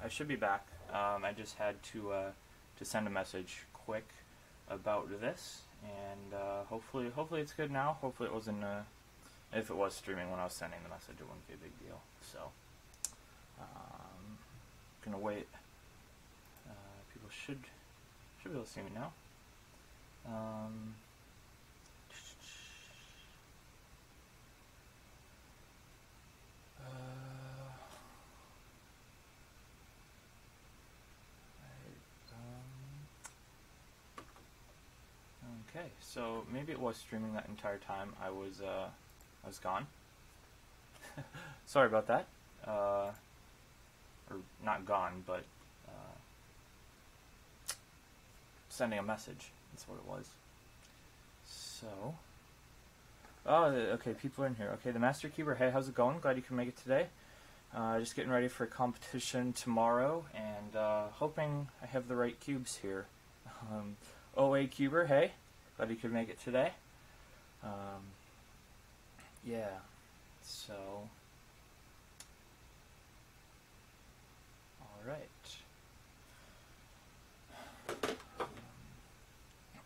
I should be back. I just had to send a message quick about this, and hopefully it's good now. Hopefully it wasn't. If it was streaming when I was sending the message, it wouldn't be a big deal. So, gonna wait. People should be able to see me now. Okay, so maybe it was streaming that entire time. I was gone. Sorry about that. Or not gone, but sending a message. That's what it was. So, okay, people are in here. Okay, the Master Keeper. Hey, how's it going? Glad you can make it today. Just getting ready for a competition tomorrow, and hoping I have the right cubes here. OA Cuber, hey, glad you could make it today. Yeah, so, alright.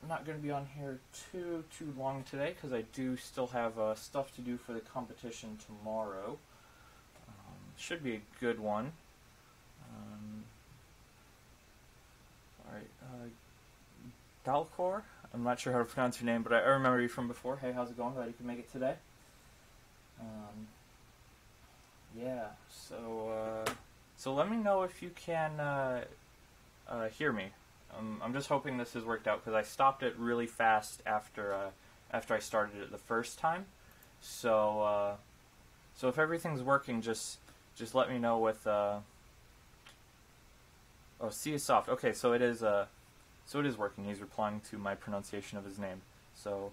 I'm not going to be on here too long today, because I do still have stuff to do for the competition tomorrow. Should be a good one. Alright, Dalcor? I'm not sure how to pronounce your name, but I remember you from before. Hey, how's it going? Glad you could make it today. Yeah, so let me know if you can hear me. I'm just hoping this has worked out, because I stopped it really fast after I started it the first time. So if everything's working, just let me know with oh, C is soft. Okay, so it is working. He's replying to my pronunciation of his name. So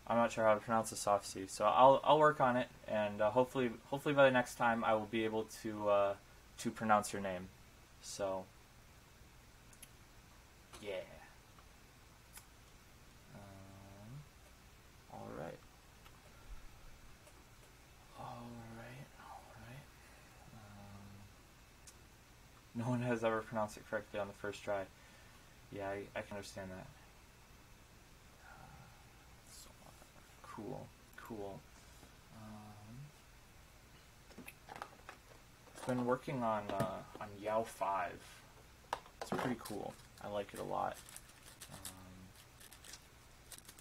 I'm not sure how to pronounce the soft C. So I'll work on it, and hopefully by the next time I will be able to pronounce your name. So yeah. All right. No one has ever pronounced it correctly on the first try. Yeah, I can understand that. So, cool. I've been working on Yao 5. It's pretty cool. I like it a lot.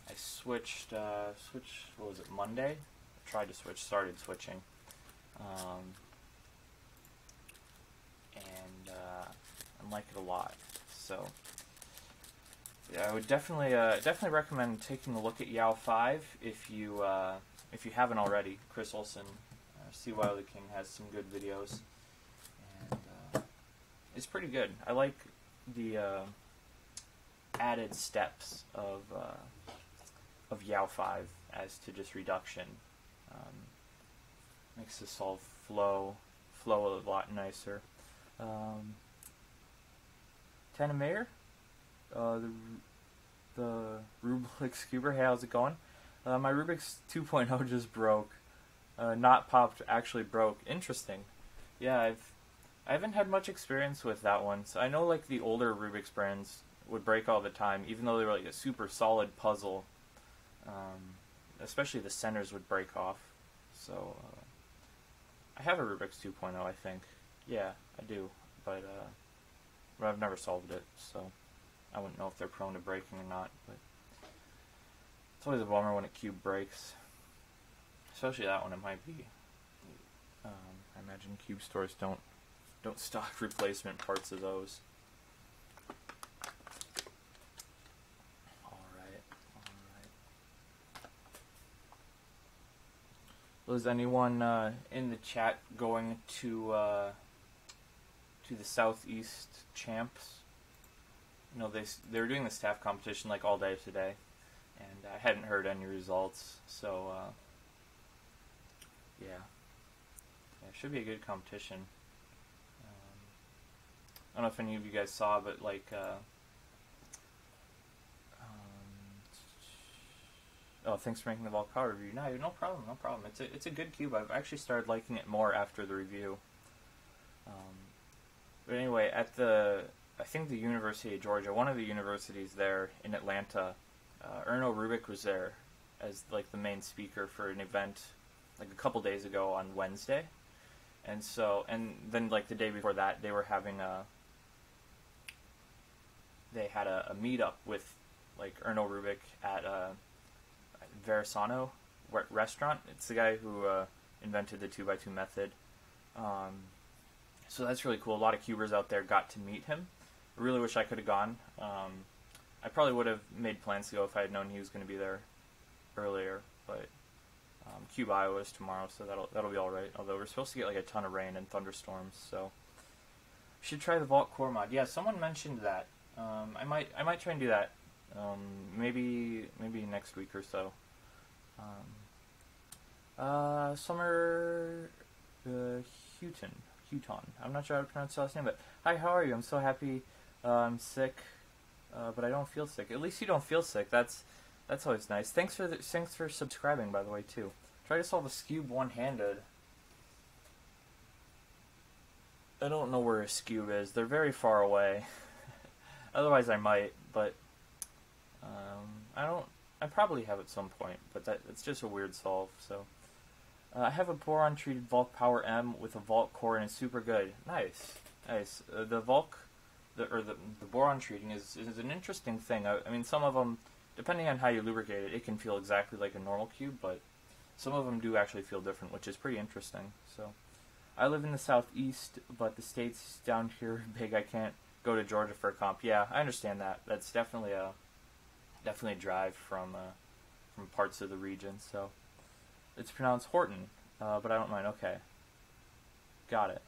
I switched, what was it, Monday? I tried to switch, started switching. And I like it a lot. So yeah, I would definitely recommend taking a look at Yao 5 if you haven't already. Chris Olsen, CY the King, has some good videos, and it's pretty good. I like the added steps of Yao 5 as to just reduction. Makes the solve flow a lot nicer. Tanamayer, the Rubik's Cuber, hey, how's it going? My Rubik's 2.0 just broke. Not popped, actually broke. Interesting. Yeah, I haven't had much experience with that one. So I know like the older Rubik's brands would break all the time, even though they were like a super solid puzzle. Especially the centers would break off. So I have a Rubik's 2.0, I think. Yeah, I do, but I've never solved it, so I wouldn't know if they're prone to breaking or not. But it's always a bummer when a cube breaks, especially that one. It might be. I imagine cube stores don't stock replacement parts of those. All right. Well, is anyone in the chat going to the Southeast Champs? You know, they were doing the staff competition like all day today, and I hadn't heard any results. So yeah, it should be a good competition. I don't know if any of you guys saw, but like oh, thanks for making the Volcar review. No problem. It's a good cube. I've actually started liking it more after the review. But anyway, I think the University of Georgia, one of the universities there in Atlanta, Erno Rubik was there as like the main speaker for an event like a couple days ago on Wednesday. And then like the day before that, they had a meetup with like Erno Rubik at Verasano restaurant. It's the guy who invented the 2x2 method. So that's really cool. A lot of cubers out there got to meet him. I really wish I could have gone. I probably would have made plans to go if I had known he was going to be there earlier, but Cube Iowa is tomorrow, so that'll be all right. Although we're supposed to get like a ton of rain and thunderstorms, so should try the Vault Core mod. Yeah, someone mentioned that. I might try and do that. Maybe next week or so. Summer Houghton. I'm not sure how to pronounce the last name, but hi, how are you? I'm so happy. I'm sick, but I don't feel sick. At least you don't feel sick. That's always nice. Thanks for subscribing, by the way, too. Try to solve a cube one-handed. I don't know where a cube is. They're very far away. Otherwise, I might, but I probably have at some point, but it's just a weird solve. So I have a boron treated Volk Power M with a Volk core, and it's super good. Nice. The Volk, the boron treating is an interesting thing. I mean, some of them, depending on how you lubricate it, it can feel exactly like a normal cube, but some of them do actually feel different, which is pretty interesting. So I live in the southeast, but the states down here are big. I can't go to Georgia for a comp. Yeah, I understand that. That's definitely a drive from parts of the region. So it's pronounced Horton, but I don't mind. Okay, got it.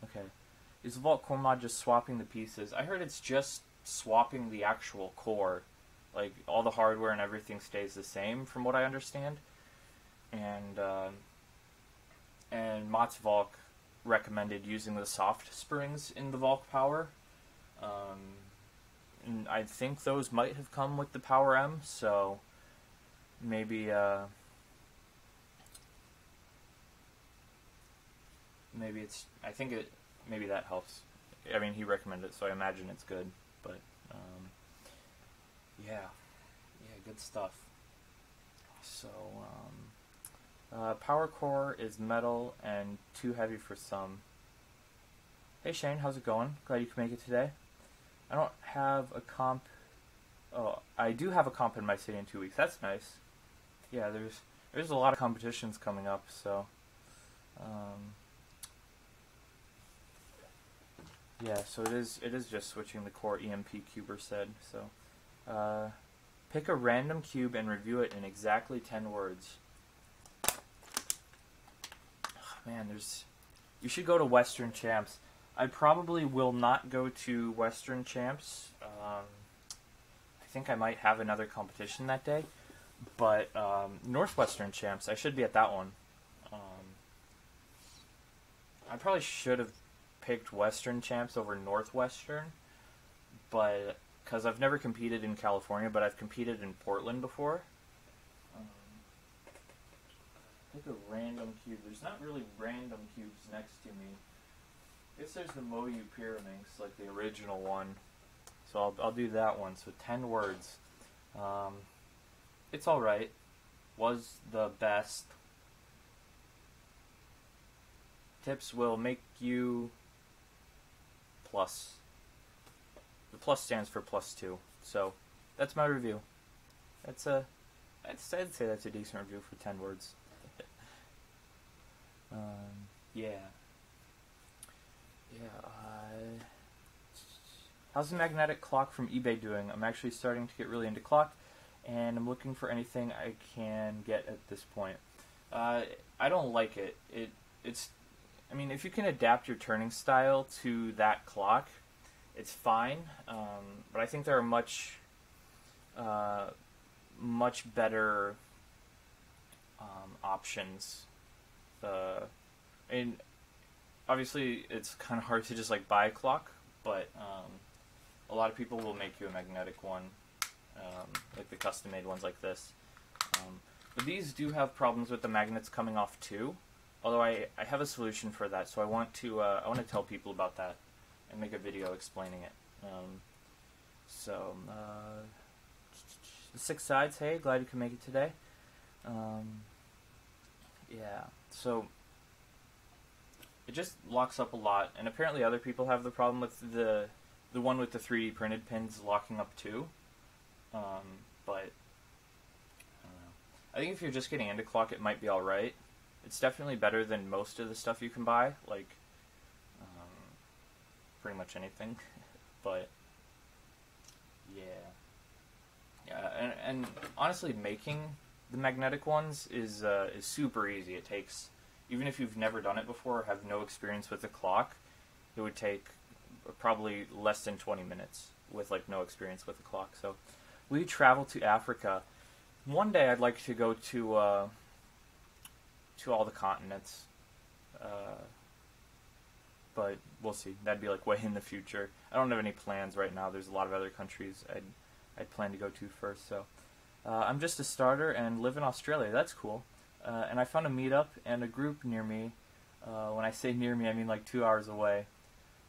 Okay, is the Vault Core mod just swapping the pieces? I heard it's just swapping the actual core. Like, all the hardware and everything stays the same, from what I understand. And Mott's Volk recommended using the soft springs in the Volk Power. And I think those might have come with the Power M, so maybe maybe that helps. I mean, he recommended it, so I imagine it's good, but yeah, good stuff. So Power Core is metal and too heavy for some. Hey Shane, how's it going? Glad you could make it today. I don't have a comp. Oh, I do have a comp in my city in 2 weeks. That's nice. Yeah, there's a lot of competitions coming up, so yeah, so it is just switching the core. EMP Cuber said. So pick a random cube and review it in exactly 10 words. Oh, man, you should go to Western Champs. I probably will not go to Western Champs. I think I might have another competition that day. But Northwestern Champs, I should be at that one. I probably should have picked Western Champs over Northwestern, but because I've never competed in California, but I've competed in Portland before. Pick a random cube. There's not really random cubes next to me. I guess there's the Moyu Pyraminx, like the original one. So I'll do that one. So 10 words. It's alright. Was the best. Tips will make you plus. The plus stands for +2. So that's my review. I'd say that's a decent review for 10 words. Yeah. How's the magnetic clock from eBay doing? I'm actually starting to get really into clock, and I'm looking for anything I can get at this point. I don't like it. I mean, if you can adapt your turning style to that clock, it's fine. But I think there are much better options. And obviously, it's kind of hard to just like buy a clock, but a lot of people will make you a magnetic one, like the custom-made ones like this. But these do have problems with the magnets coming off too. although I have a solution for that, so I want to tell people about that and make a video explaining it. The Six Sides, hey, glad you could make it today. Yeah, so it just locks up a lot, and apparently other people have the problem with the one with the 3D printed pins locking up too. But I don't know. I think if you're just getting into clock, it might be alright. It's definitely better than most of the stuff you can buy, like pretty much anything. But yeah, and honestly, making the magnetic ones is super easy. It takes, even if you've never done it before or have no experience with the clock, it would take probably less than 20 minutes with like no experience with the clock. So we travel to Africa. One day I'd like to go to all the continents, but we'll see. That'd be like way in the future. I don't have any plans right now. There's a lot of other countries I'd plan to go to first. So I'm just a starter and live in Australia. That's cool. And I found a meetup and a group near me. When I say near me, I mean like 2 hours away.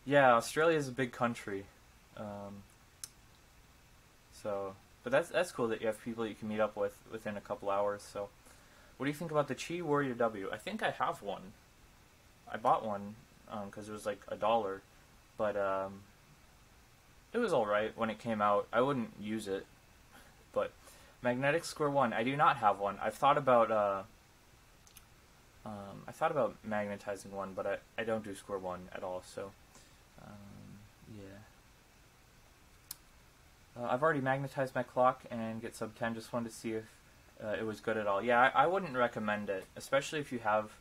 Yeah, Australia is a big country. But that's cool that you have people you can meet up with within a couple hours. So, what do you think about the Chi Warrior W? I think I have one. I bought one because it was like $1, but it was alright when it came out. I wouldn't use it, but Magnetic Square One, I do not have one. I've thought about magnetizing one, but I don't do Square One at all. So, yeah. I've already magnetized my clock and get sub 10. Just wanted to see if it was good at all. Yeah, I wouldn't recommend it, especially if you have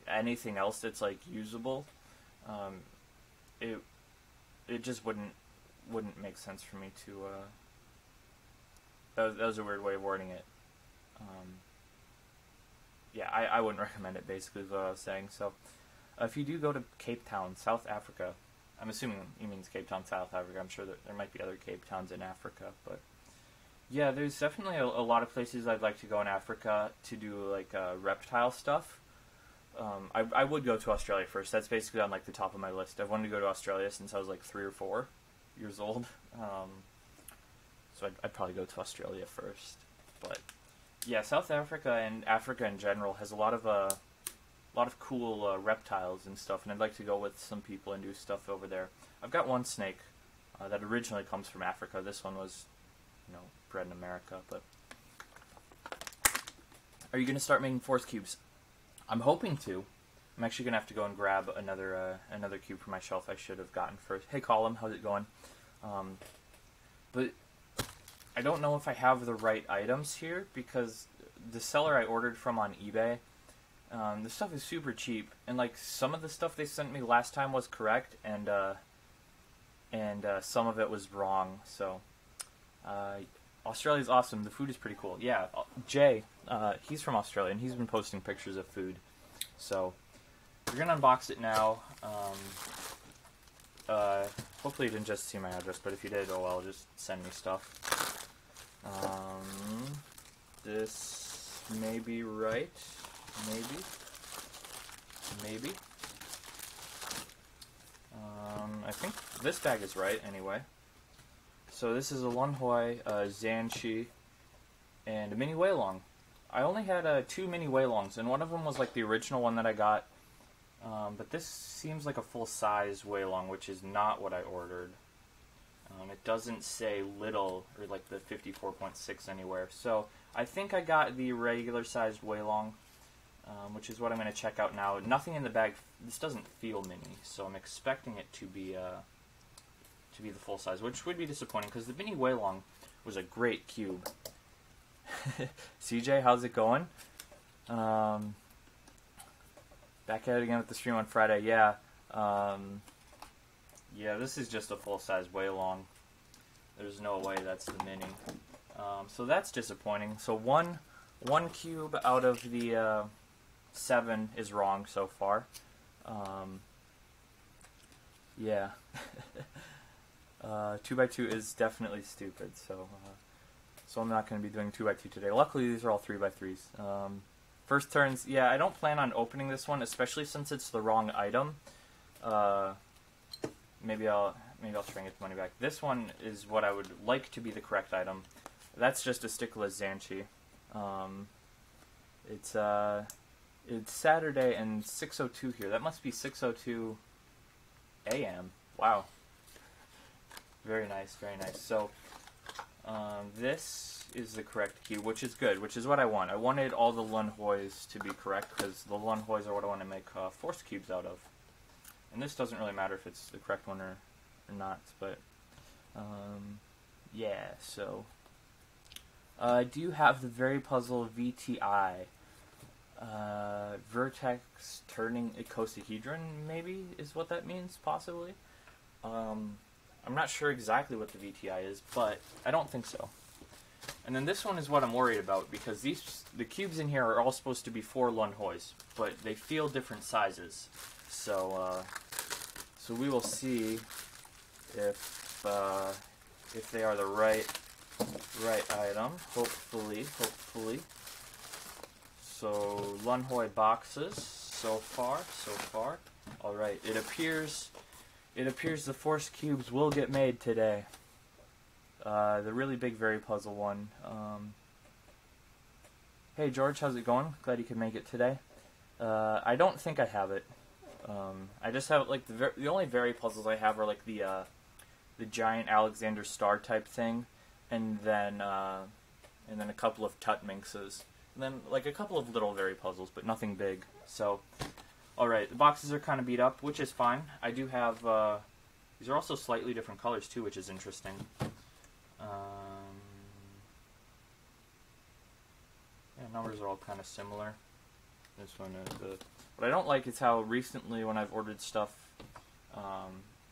anything else that's like usable. It just wouldn't make sense for me to. That was a weird way of wording it. Yeah, I wouldn't recommend it. Basically, is what I was saying. So, if you do go to Cape Town, South Africa. I'm assuming he means Cape Town, South Africa. I'm sure that there might be other Cape Towns in Africa, but yeah, there's definitely a lot of places I'd like to go in Africa to do like reptile stuff. I would go to Australia first. That's basically on like the top of my list. I've wanted to go to Australia since I was like 3 or 4 years old. So I'd probably go to Australia first. But yeah, South Africa and Africa in general has a lot of cool reptiles and stuff, and I'd like to go with some people and do stuff over there. I've got one snake that originally comes from Africa. This one was, bred in America. But are you going to start making force cubes? I'm hoping to. I'm actually going to have to go and grab another cube from my shelf I should have gotten first. Hey, Colin, how's it going? But I don't know if I have the right items here, because the seller I ordered from on eBay, the stuff is super cheap, and like some of the stuff they sent me last time was correct, and some of it was wrong. So Australia's awesome. The food is pretty cool. Yeah, Jay, he's from Australia, and he's been posting pictures of food. So we're gonna unbox it now. Hopefully you didn't just see my address, but if you did, oh well, just send me stuff. This may be right. Maybe. I think this bag is right, anyway. So this is a Lunhoi, Zanchi, and a mini Weilong. I only had 2 mini Weilongs, and one of them was like the original one that I got. But this seems like a full-size Weilong, which is not what I ordered. It doesn't say little, or like the 54.6 anywhere. So I think I got the regular-sized Weilong, which is what I'm going to check out now. Nothing in the bag. This doesn't feel mini, so I'm expecting it to be the full size, which would be disappointing because the mini Weilong was a great cube. CJ, how's it going? Back at it again with the stream on Friday. Yeah, yeah. This is just a full size Weilong. There's no way that's the mini. So that's disappointing. So one cube out of the 7 is wrong so far. Yeah. 2x2 is definitely stupid, so I'm not going to be doing 2x2 today. Luckily, these are all 3x3s. First turns, yeah, I don't plan on opening this one, especially since it's the wrong item. Maybe I'll try and get the money back. This one is what I would like to be the correct item. That's just a stickless Zanchi. It's Saturday and 6:02 here. That must be 6:02 a.m. Wow. Very nice, very nice. So, this is the correct cube, which is good, which is what I want. I wanted all the Lun Hoys to be correct, because the Lun Hoys are what I want to make force cubes out of. And this doesn't really matter if it's the correct one or not, but, yeah, so. Do you have the Very Puzzle VTI? Vertex turning icosahedron, maybe, is what that means, possibly? I'm not sure exactly what the VTI is, but I don't think so. And then this one is what I'm worried about, because the cubes in here are all supposed to be 4 Lun Hoys, but they feel different sizes. So, so we will see if they are the right item. Hopefully. So Lun Hoi boxes so far. All right. It appears the force cubes will get made today. The really big Very Puzzle one. Hey George, how's it going? Glad you could make it today. I don't think I have it. I just have like the only Very Puzzles I have are like the giant Alexander Star type thing, and then a couple of Tut Minxes, and then like a couple of little Very Puzzles, but nothing big. So, all right, the boxes are kind of beat up, which is fine. I do have these are also slightly different colors too, which is interesting. Yeah, numbers are all kind of similar. This one is what I don't like is how recently when I've ordered stuff,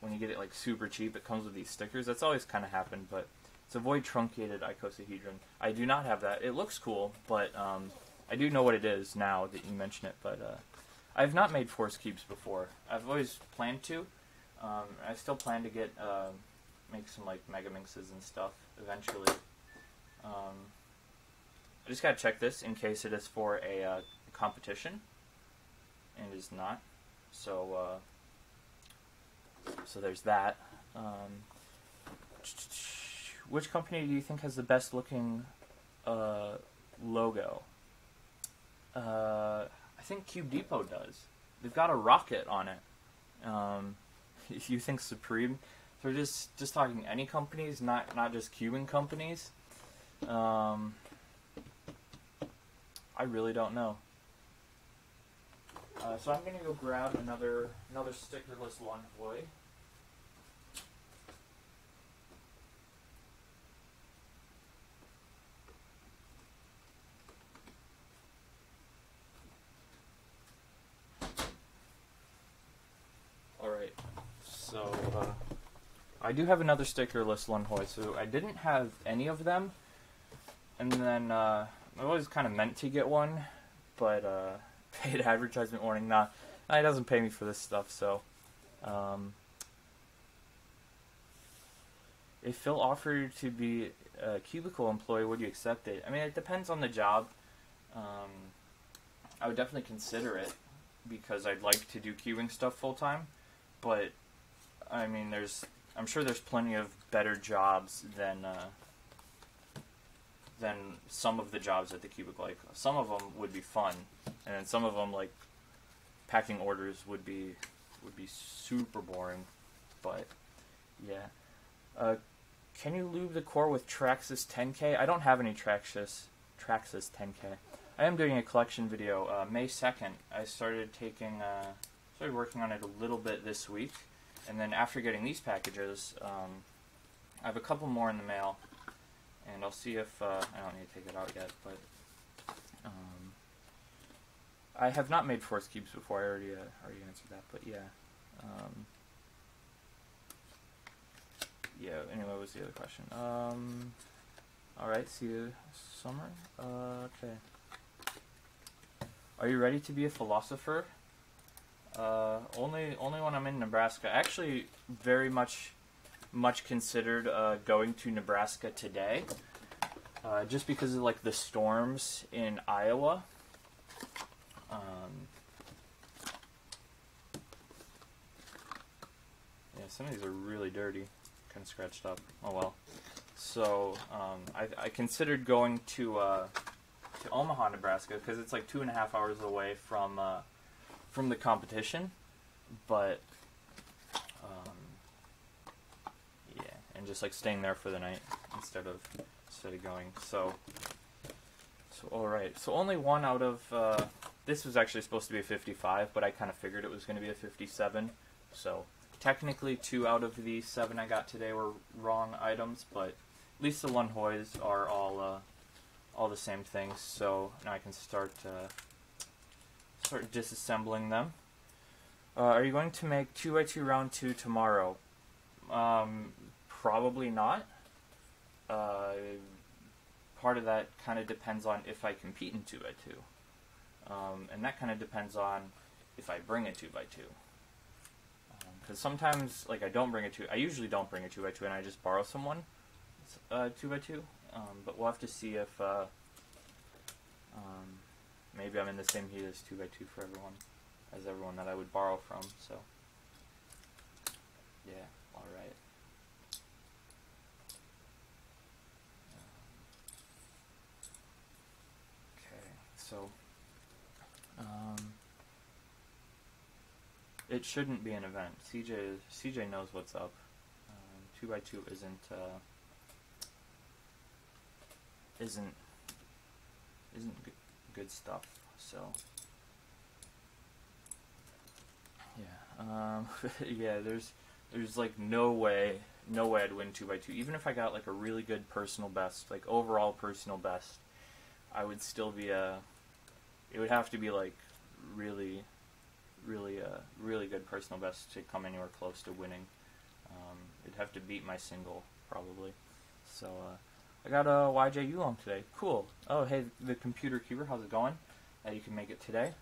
when you get it like super cheap, it comes with these stickers. That's always kind of happened, but it's a void truncated icosahedron. I do not have that. It looks cool, but I do know what it is now that you mention it. But I've not made force cubes before. I've always planned to. I still plan to get make some like Mega Minxes and stuff eventually. I just gotta check this in case it is for a competition, and it is not. So so there's that. Which company do you think has the best looking logo? I think Cube Depot does. They've got a rocket on it. If you think Supreme, so we're just talking any companies, not just cubing companies. I really don't know. So I'm gonna go grab another stickerless Lun Hoi. Alright, so I do have another stickerless Lun Hoi, so I didn't have any of them, and then I always kind of meant to get one, but paid advertisement warning, nah, it doesn't pay me for this stuff, so if Phil offered to be a cubicle employee, would you accept it? I mean, it depends on the job. I would definitely consider it, because I'd like to do cubing stuff full-time, but I mean, I'm sure there's plenty of better jobs than some of the jobs at the cubicle. Like, some of them would be fun, and then some of them, like packing orders, would be super boring. But yeah, can you lube the core with Traxxas 10K? I don't have any Traxxas 10K. I am doing a collection video May 2nd. I started working on it a little bit this week, and then after getting these packages, I have a couple more in the mail. And I'll see if, I don't need to take it out yet, but, I have not made force cubes before. I already answered that, but yeah. Yeah, anyway, what was the other question? Alright, see you summer. Okay. Are you ready to be a philosopher? Only when I'm in Nebraska. Actually, very much considered going to Nebraska today, just because of like the storms in Iowa. Yeah, some of these are really dirty, kind of scratched up. Oh well. So I considered going to Omaha, Nebraska, because it's like 2.5 hours away from the competition, but yeah, and just like staying there for the night instead of going. So all right. So only one out of this was actually supposed to be a 55, but I kind of figured it was going to be a 57. So technically 2 out of the 7 I got today were wrong items, but at least the Lunhois are all the same things. So now I can start disassembling them. Are you going to make 2x2 round 2 tomorrow? Probably not. Part of that kind of depends on if I compete in 2x2. And that kind of depends on if I bring a 2x2. Because sometimes, like, I usually don't bring a 2x2 and I just borrow someone 2x2. But we'll have to see if maybe I'm in the same heat as 2x2 for everyone that I would borrow from. So yeah, all right. Okay, so it shouldn't be an event. CJ knows what's up. 2x2 isn't good stuff. So yeah, yeah. There's like no way I'd win 2x2. Even if I got like a really good personal best, like overall personal best, I would still be it would have to be like really good personal best to come anywhere close to winning. It'd have to beat my single probably. So I got a YJ Yulong today. Cool. Oh hey, the computer cuber, how's it going? You can make it today.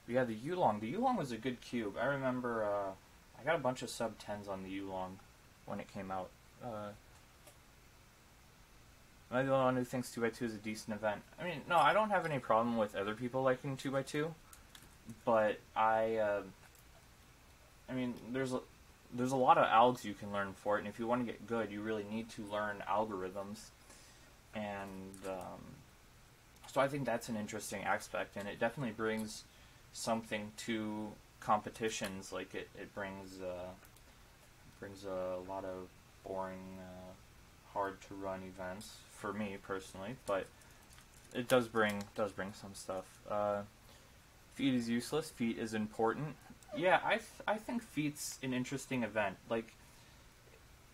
Yeah, the Yulong. The Yulong was a good cube. I remember I got a bunch of sub 10s on the Yulong when it came out. Am I the only one who thinks 2x2 is a decent event? I mean, no, I don't have any problem with other people liking 2x2, but I mean, there's a lot of algs you can learn for it, and if you want to get good, you really need to learn algorithms, and so I think that's an interesting aspect, and it definitely brings something to competitions. Like it brings a lot of boring, hard to run events for me personally, but it does bring some stuff. Feet is useless. Feet is important. Yeah, I think feet's an interesting event. Like,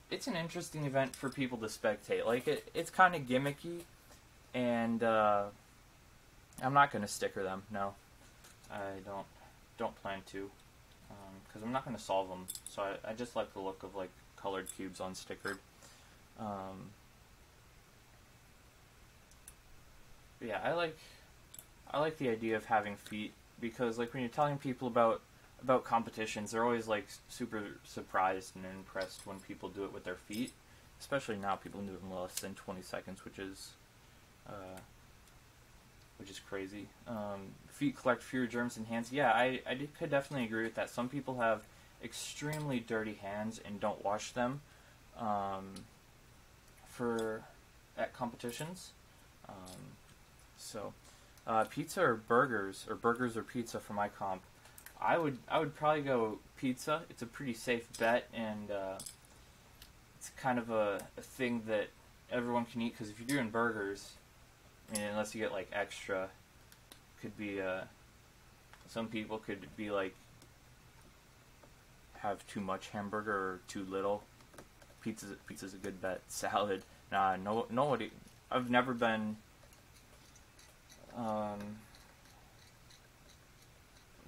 it's an interesting event for people to spectate. Like, it's kind of gimmicky, and I'm not going to sticker them. No, I don't plan to, because I'm not going to solve them. So I just like the look of like colored cubes unstickered. Yeah, I like the idea of having feet, because like when you're telling people about competitions, they're always like super surprised and impressed when people do it with their feet. Especially now, people do it in less than 20 seconds, which is crazy. Feet collect fewer germs than hands. Yeah, I could definitely agree with that. Some people have extremely dirty hands and don't wash them at competitions. So pizza or burgers or pizza for my comp. I would probably go pizza. It's a pretty safe bet, and it's kind of a thing that everyone can eat, because if you're doing burgers, I mean, unless you get like extra, could be some people could be like have too much hamburger or too little. Pizza's a good bet. Salad, nah, nobody. I've never been. I'm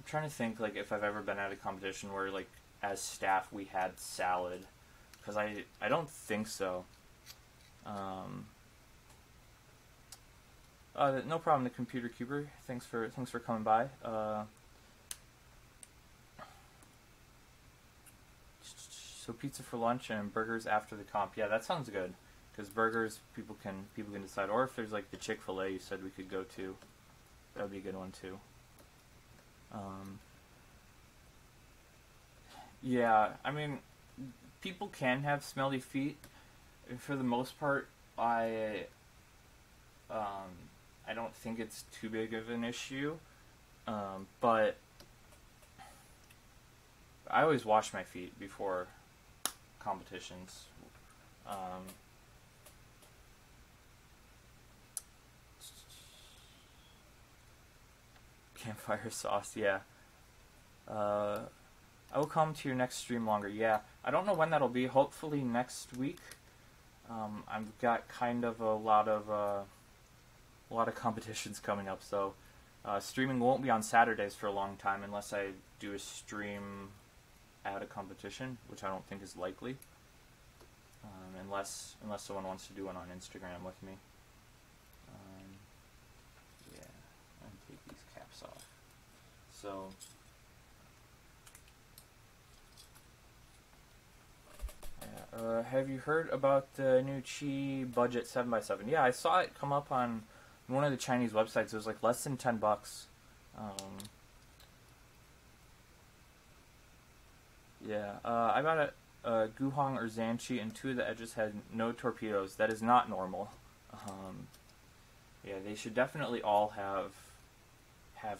trying to think like if I've ever been at a competition where like as staff we had salad, because I don't think so. No problem, the computer cuber. Thanks for coming by. So pizza for lunch and burgers after the comp. Yeah, that sounds good. Because burgers, people can decide. Or if there's like the Chick-fil-A you said we could go to, that would be a good one too. Yeah, I mean, people can have smelly feet. For the most part, I don't think it's too big of an issue. But I always wash my feet before competitions. Campfire sauce, yeah. I will come to your next stream longer. Yeah, I don't know when that'll be. Hopefully next week. I've got kind of a lot of competitions coming up, so streaming won't be on Saturdays for a long time unless I do a stream at a competition, which I don't think is likely. Unless someone wants to do one on Instagram with me. Yeah, I'm gonna take these caps off. So. Have you heard about the new Qi budget 7x7? Yeah, I saw it come up on one of the Chinese websites. It was like less than $10. Yeah, I got a Guhong or Zanchi, and 2 of the edges had no torpedoes. That is not normal. Yeah, they should definitely all have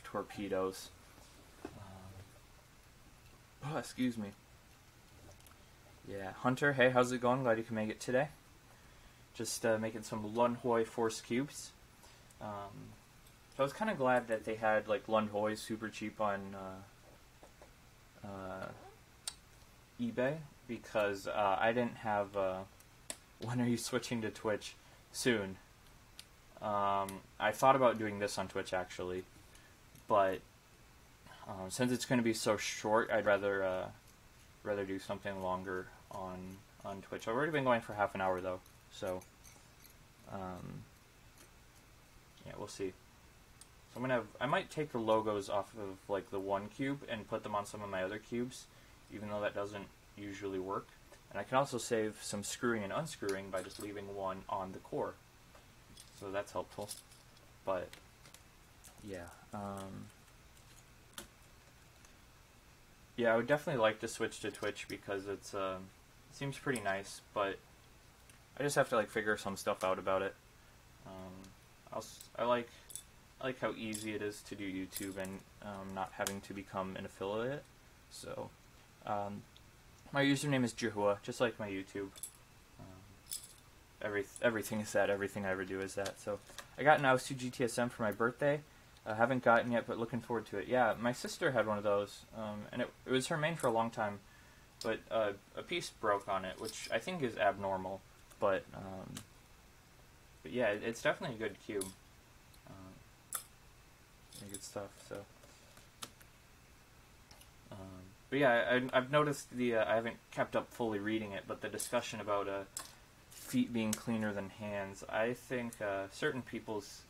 torpedoes. Oh, excuse me. Yeah, Hunter, hey, how's it going? Glad you can make it today. Just making some Lun Hoi Force Cubes. So I was kind of glad that they had like Lun Hoi super cheap on eBay, because I didn't have... when are you switching to Twitch? Soon. I thought about doing this on Twitch, actually, but since it's going to be so short, I'd rather do something longer on Twitch. I've already been going for half an hour though, so yeah, we'll see. So I might take the logos off of like the one cube and put them on some of my other cubes, even though that doesn't usually work. And I can also save some screwing and unscrewing by just leaving one on the core, so that's helpful. But yeah, yeah, I would definitely like to switch to Twitch because it seems pretty nice, but I just have to like figure some stuff out about it. I like how easy it is to do YouTube and not having to become an affiliate. So my username is Jihua, just like my YouTube. Everything is that. Everything I ever do is that. So I got an Aosu GTSM for my birthday. I haven't gotten yet, but looking forward to it. Yeah, my sister had one of those, and it was her main for a long time, but a piece broke on it, which I think is abnormal. But yeah, it's definitely a good cube. Good stuff. So, but yeah, I've noticed I haven't kept up fully reading it, but the discussion about feet being cleaner than hands, I think certain people's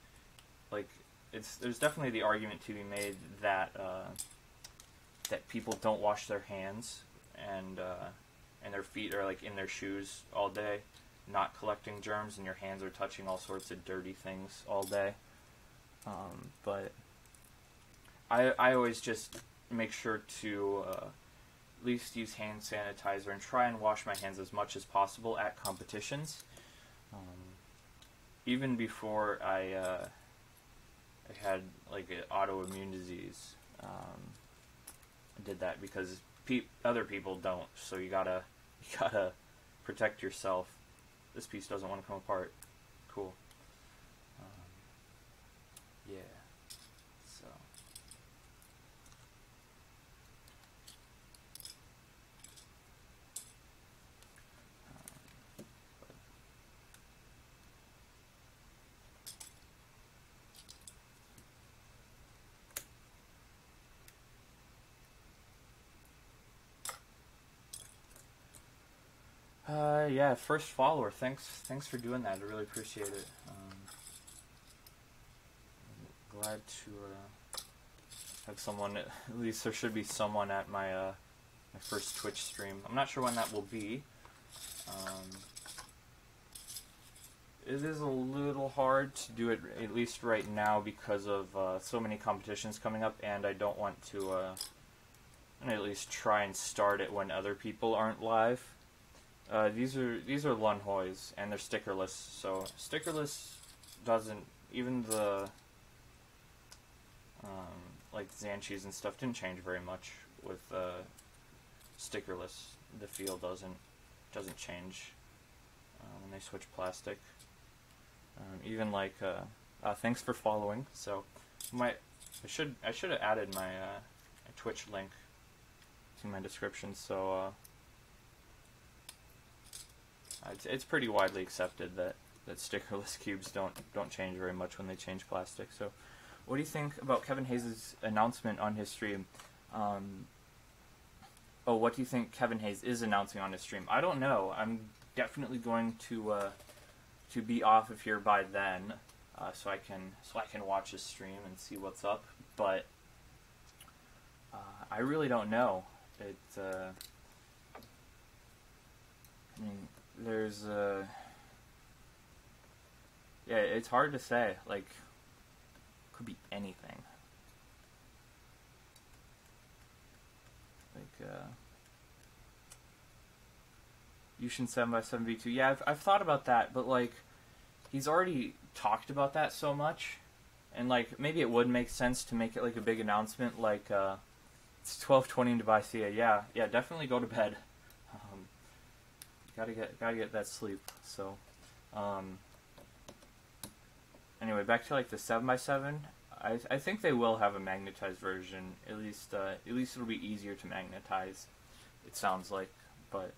like. There's definitely the argument to be made that that people don't wash their hands and their feet are like in their shoes all day, not collecting germs, and your hands are touching all sorts of dirty things all day. But I always just make sure to at least use hand sanitizer and try and wash my hands as much as possible at competitions. Even before I had like an autoimmune disease, I did that because other people don't. So you gotta protect yourself. This piece doesn't want to come apart. Cool. Yeah. So. Yeah, first follower. Thanks for doing that. I really appreciate it. I'm glad to have someone. At least there should be someone at my my first Twitch stream. I'm not sure when that will be. it is a little hard to do it, at least right now, because of so many competitions coming up, and I don't want to at least try and start it when other people aren't live. These are Lunhoys, and they're stickerless, so stickerless doesn't, even the like Zanchis and stuff didn't change very much with stickerless. The feel doesn't change when they switch plastic. Even like thanks for following. So I should have added my Twitch link to my description. So it's pretty widely accepted that stickerless cubes don't change very much when they change plastic. So what do you think about Kevin Hayes' announcement on his stream? What do you think Kevin Hayes is announcing on his stream? I don't know. I'm definitely going to be off of here by then, so I can watch his stream and see what's up. But I really don't know. I mean, there's yeah, it's hard to say. Like, could be anything. Like Yushin 7x7v2. Yeah, I've thought about that, but like, he's already talked about that so much, and like, maybe it would make sense to make it like a big announcement, like it's 12:20 in Dubai. Yeah, definitely go to bed. Gotta get that sleep. So, anyway, back to like the 7x7. I think they will have a magnetized version. At least it'll be easier to magnetize. It sounds like, but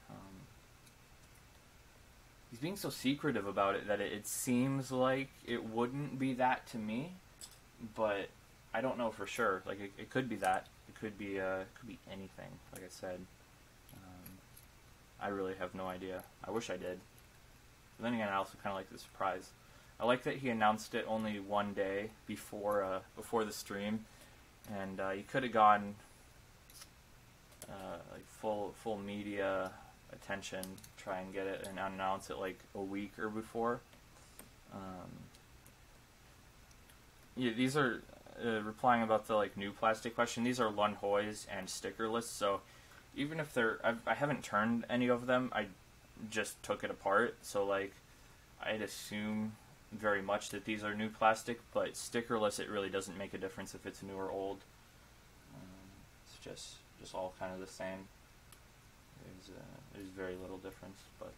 he's being so secretive about it that it seems like it wouldn't be that to me, but I don't know for sure. Like it could be that. It could be anything. Like I said, I really have no idea. I wish I did. But then again, I also kind of like the surprise. I like that he announced it only one day before the stream, and he could have gone like full media attention, try and get it and announce it like a week or before. Yeah, these are replying about the like new plastic question. These are Lunhoys and stickerless, so even if I haven't turned any of them, I just took it apart. So like, I'd assume very much that these are new plastic, but stickerless, it really doesn't make a difference if it's new or old. It's just all kind of the same. There's very little difference, but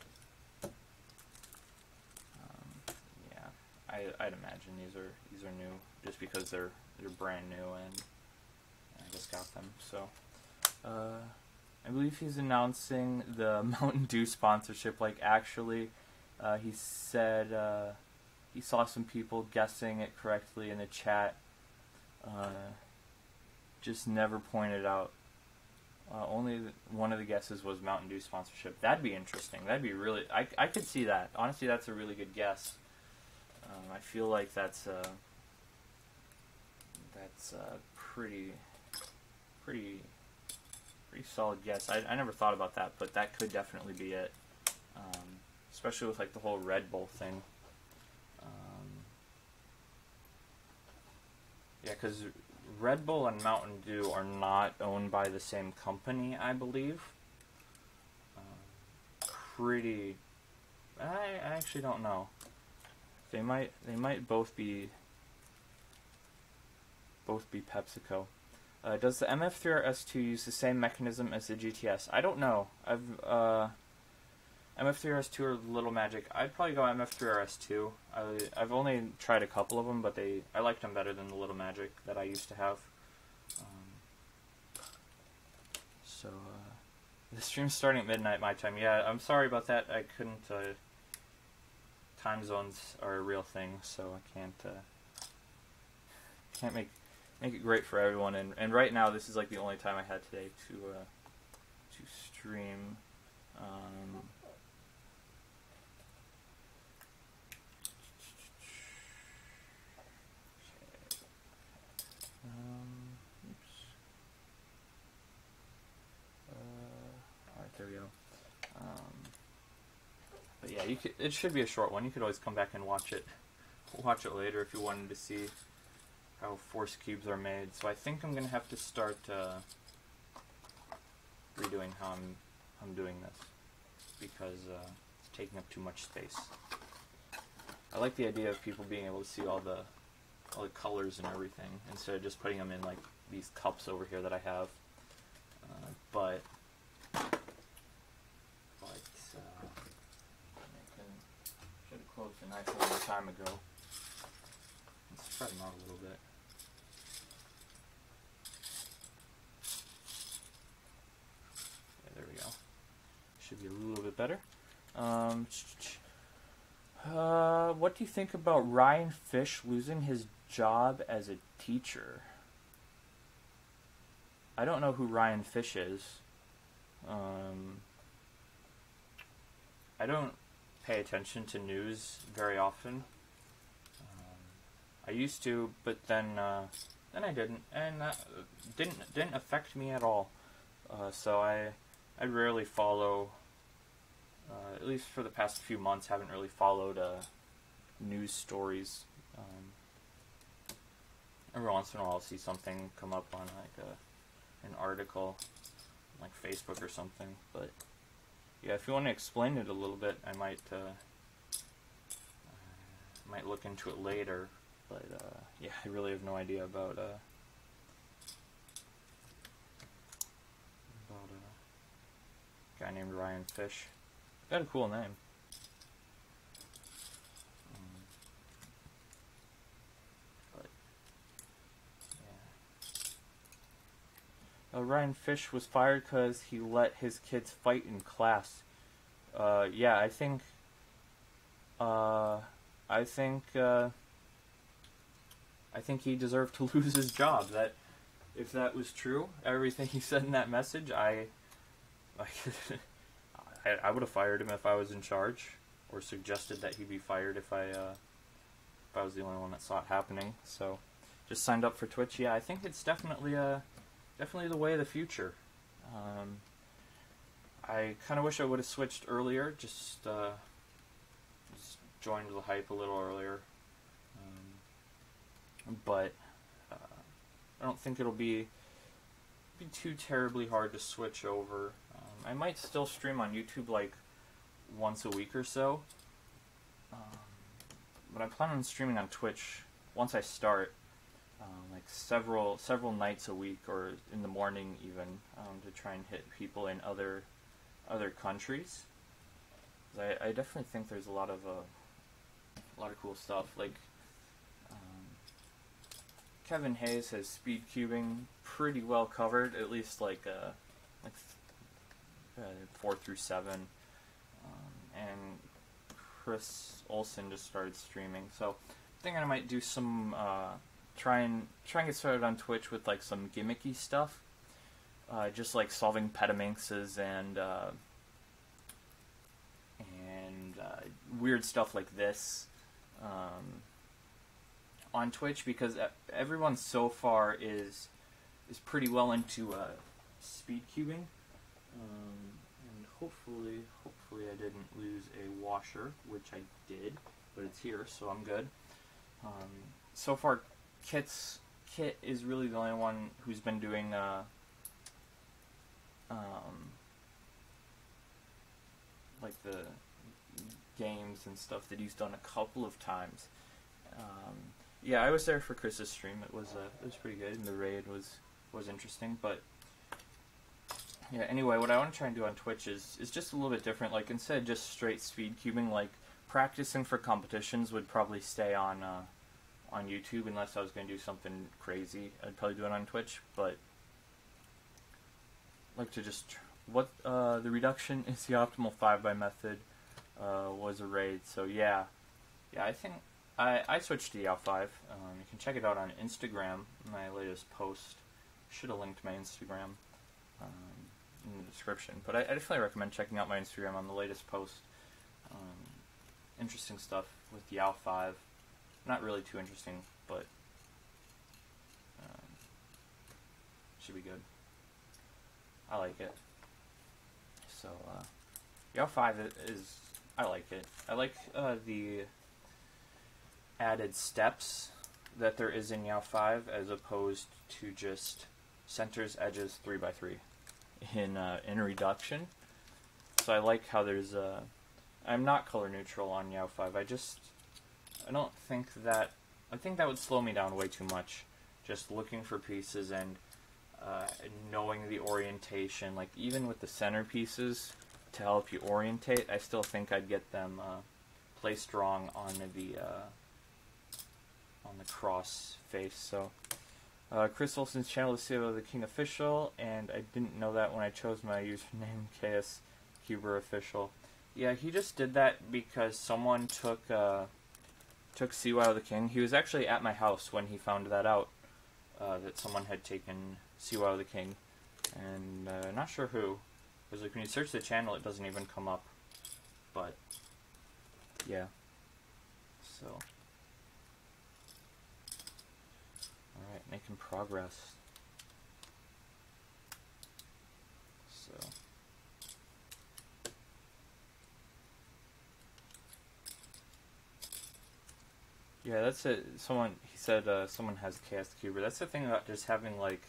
yeah, I'd imagine these are new just because they're brand new and I just got them. So I believe he's announcing the Mountain Dew sponsorship. Like, actually, he said he saw some people guessing it correctly in the chat. Just never pointed out. Only one of the guesses was Mountain Dew sponsorship. That'd be interesting. That'd be really... I could see that. Honestly, that's a really good guess. I feel like that's pretty solid guess. I never thought about that, but that could definitely be it. Especially with like the whole Red Bull thing. Yeah, because Red Bull and Mountain Dew are not owned by the same company, I believe. I actually don't know. They might both be PepsiCo. Does the MF3RS2 use the same mechanism as the GTS? I don't know. MF3RS2 or Little Magic. I'd probably go MF3RS2. I've only tried a couple of them, but I liked them better than the Little Magic that I used to have. The stream's starting at midnight my time. Yeah, I'm sorry about that. I couldn't. Time zones are a real thing, so I can't make it great for everyone. And right now, this is like the only time I had today to stream. Oops. Alright, there we go. But yeah, it should be a short one. You could always come back and watch it later if you wanted to see how force cubes are made. So I think I'm gonna have to start redoing how I'm doing this, because it's taking up too much space. I like the idea of people being able to see all the colors and everything instead of just putting them in like these cups over here that I have. But I should have closed the knife a long time ago. Let's spread them out a little bit. Yeah, there we go. Should be a little bit better. What do you think about Ryan Fish losing his job as a teacher? I don't know who Ryan Fish is. I don't pay attention to news very often. I used to, but then I didn't, and that didn't affect me at all. So I rarely follow. At least for the past few months, haven't really followed news stories. Every once in a while, I'll see something come up on like an article, like Facebook or something. But yeah, if you want to explain it a little bit, I might look into it later. But yeah, I really have no idea about a guy named Ryan Fish. Got a cool name. But yeah. Ryan Fish was fired because he let his kids fight in class. Yeah, I think he deserved to lose his job. That if that was true, everything he said in that message, I would have fired him if I was in charge, or suggested that he be fired if I was the only one that saw it happening. So, just signed up for Twitch. Yeah, I think it's definitely the way of the future. I kind of wish I would have switched earlier. Just joined the hype a little earlier. But I don't think it'll be too terribly hard to switch over. I might still stream on YouTube like once a week or so, but I plan on streaming on Twitch once I start, like several nights a week, or in the morning even, to try and hit people in other countries. I definitely think there's a lot of cool stuff. Like Kevin Hayes has speed cubing pretty well covered, at least like 4 through 7, and Chris Olsen just started streaming. So I think I might do some try and get started on Twitch with like some gimmicky stuff, just like solving petaminxes and weird stuff like this on Twitch, because everyone so far is pretty well into speed cubing. And hopefully I didn't lose a washer, which I did, but it's here, so I'm good. So far, Kit is really the only one who's been doing like the games and stuff that he's done a couple of times. Yeah, I was there for Chris's stream. It was pretty good, and the raid was interesting, but yeah, anyway, what I want to try and do on Twitch is just a little bit different. Like, instead of just straight speed cubing, like, practicing for competitions would probably stay on YouTube, unless I was going to do something crazy. I'd probably do it on Twitch, but like to just... the reduction is the optimal 5x method was a raid, so yeah, I think I switched to Yao 5. You can check it out on Instagram, my latest post. Should have linked my Instagram in the description, but I definitely recommend checking out my Instagram on the latest post. Interesting stuff with Yao 5. Not really too interesting, but should be good. I like it. So Yao 5 is, I like it. I like the added steps that there is in Yao 5 as opposed to just centers, edges, 3x3 in reduction. So I like how there's I'm not color neutral on Yao 5. I don't think that, I think that would slow me down way too much. Just looking for pieces and knowing the orientation, like even with the center pieces to help you orientate, I still think I'd get them placed wrong on the cross face. So Chris Olsen's channel is CEO of the King Official, and I didn't know that when I chose my username KS Huber Official. Yeah, he just did that because someone took CY of the King. He was actually at my house when he found that out, that someone had taken CY of the King, and not sure who. Because like when you search the channel, it doesn't even come up. But yeah, so all right, making progress. So. Yeah, that's it. He said someone has Chaos Cuber. That's the thing about just having like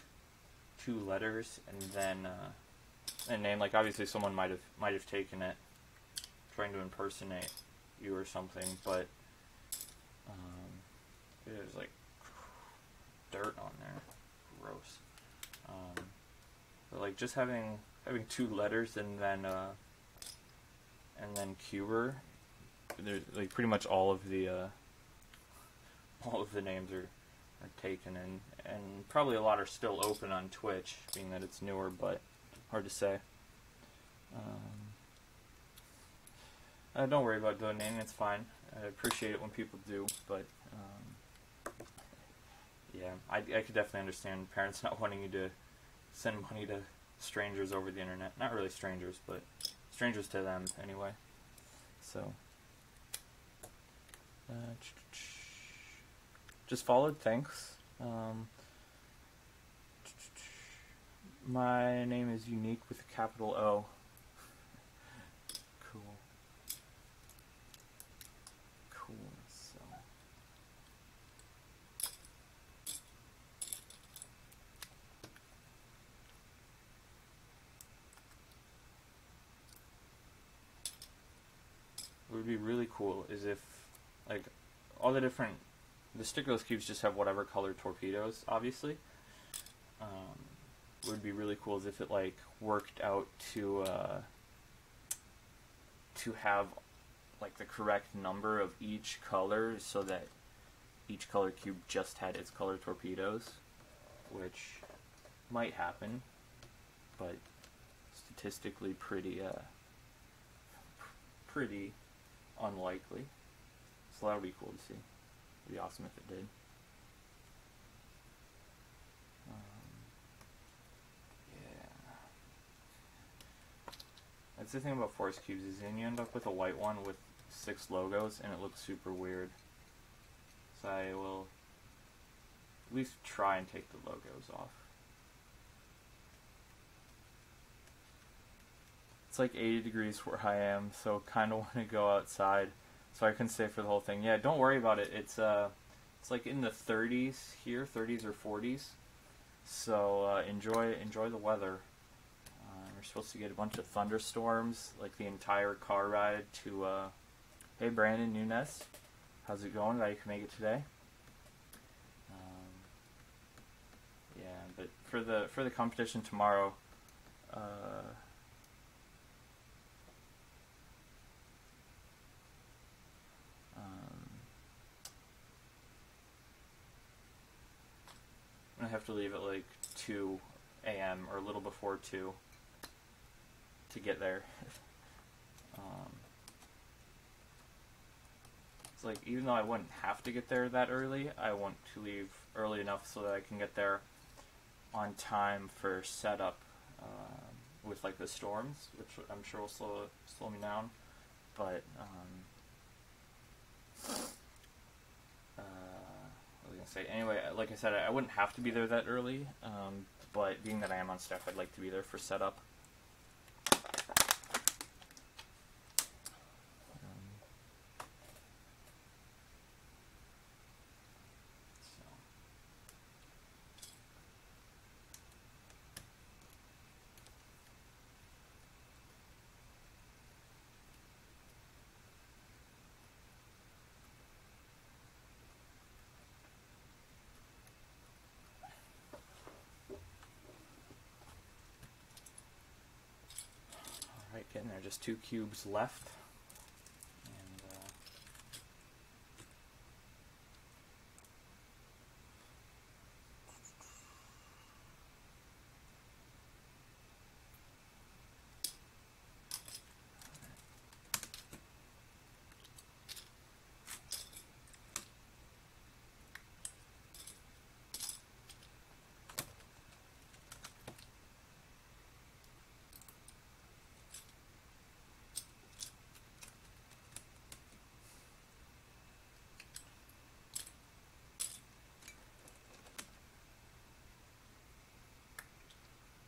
2 letters and then a name. Like obviously someone might have taken it, trying to impersonate you or something. But there's like dirt on there, gross. But like just having 2 letters and then Cuber. There's like pretty much all of the names are taken, and probably a lot are still open on Twitch, being that it's newer, but hard to say. Don't worry about donating, it's fine. I appreciate it when people do, but yeah, I could definitely understand parents not wanting you to send money to strangers over the internet. Not really strangers, but strangers to them anyway. So just followed, thanks. My name is Unique with a capital O. Cool. Cool, so. What would be really cool is if, like, all the stickerless cubes just have whatever color torpedoes, obviously. What would be really cool is if it like worked out to have like the correct number of each color, so that each color cube just had its color torpedoes, which might happen, but statistically pretty unlikely. So that would be cool to see. It'd be awesome if it did. Yeah. That's the thing about force cubes, is then you end up with a white one with 6 logos, and it looks super weird. So I will at least try and take the logos off. It's like 80 degrees where I am, so kind of want to go outside. So I can stay for the whole thing. Yeah, don't worry about it. It's like in the 30s here, 30s or 40s. So enjoy the weather. We're supposed to get a bunch of thunderstorms, like the entire car ride to. Hey Brandon Nunes, how's it going? Glad you can make it today. Yeah, but for the competition tomorrow. I have to leave at like 2 a.m. or a little before 2 to get there. It's like, even though I wouldn't have to get there that early, I want to leave early enough so that I can get there on time for setup with like the storms, which I'm sure will slow me down. But say. Anyway, like I said, I wouldn't have to be there that early, but being that I am on staff, I'd like to be there for setup. Getting there, just 2 cubes left.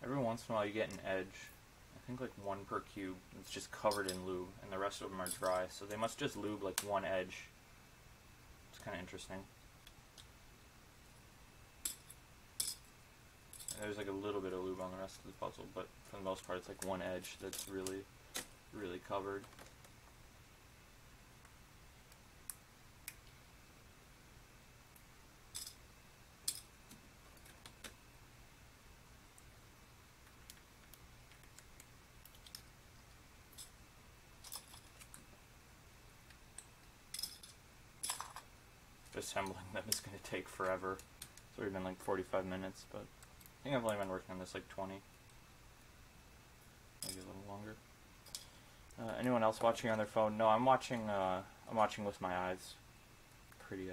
And every once in a while you get an edge. I think like 1 per cube. It's just covered in lube, and the rest of them are dry. So they must just lube like 1 edge. It's kind of interesting. There's like a little bit of lube on the rest of the puzzle, but for the most part it's like 1 edge that's really, really covered. Assembling them is going to take forever. It's already been like 45 minutes, but I think I've only been working on this like 20. Maybe a little longer. Anyone else watching on their phone? No, I'm watching with my eyes. Pretty,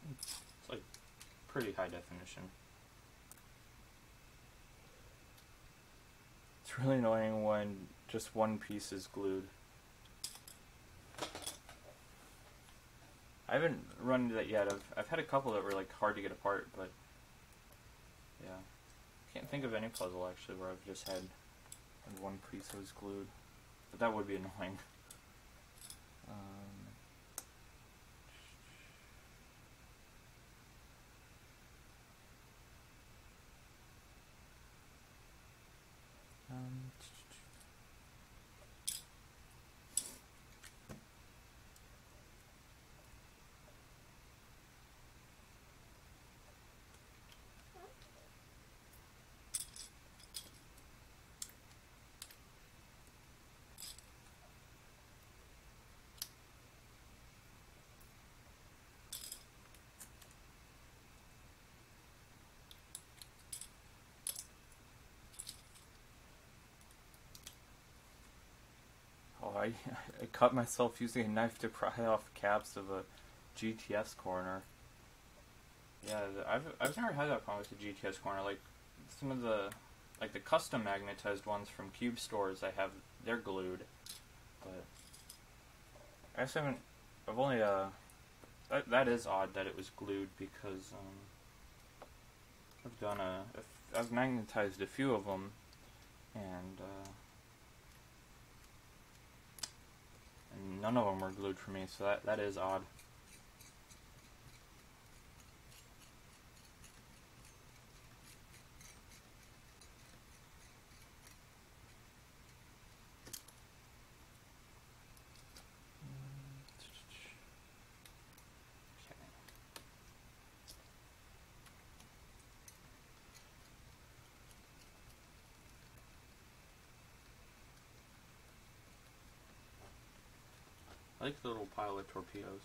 it's like pretty high definition. It's really annoying when just one piece is glued. I haven't run into that yet. I've had a couple that were like hard to get apart, but yeah, can't think of any puzzle actually where I've just had one piece that was glued, but that would be annoying. I cut myself using a knife to pry off caps of a GTS corner. Yeah, I've never had that problem with the GTS corner. Like some of the custom magnetized ones from Cube stores, they're glued, but I just haven't. I've only that is odd that it was glued because I've magnetized a few of them and none of them were glued for me, so that is odd. I like the little pile of torpedoes.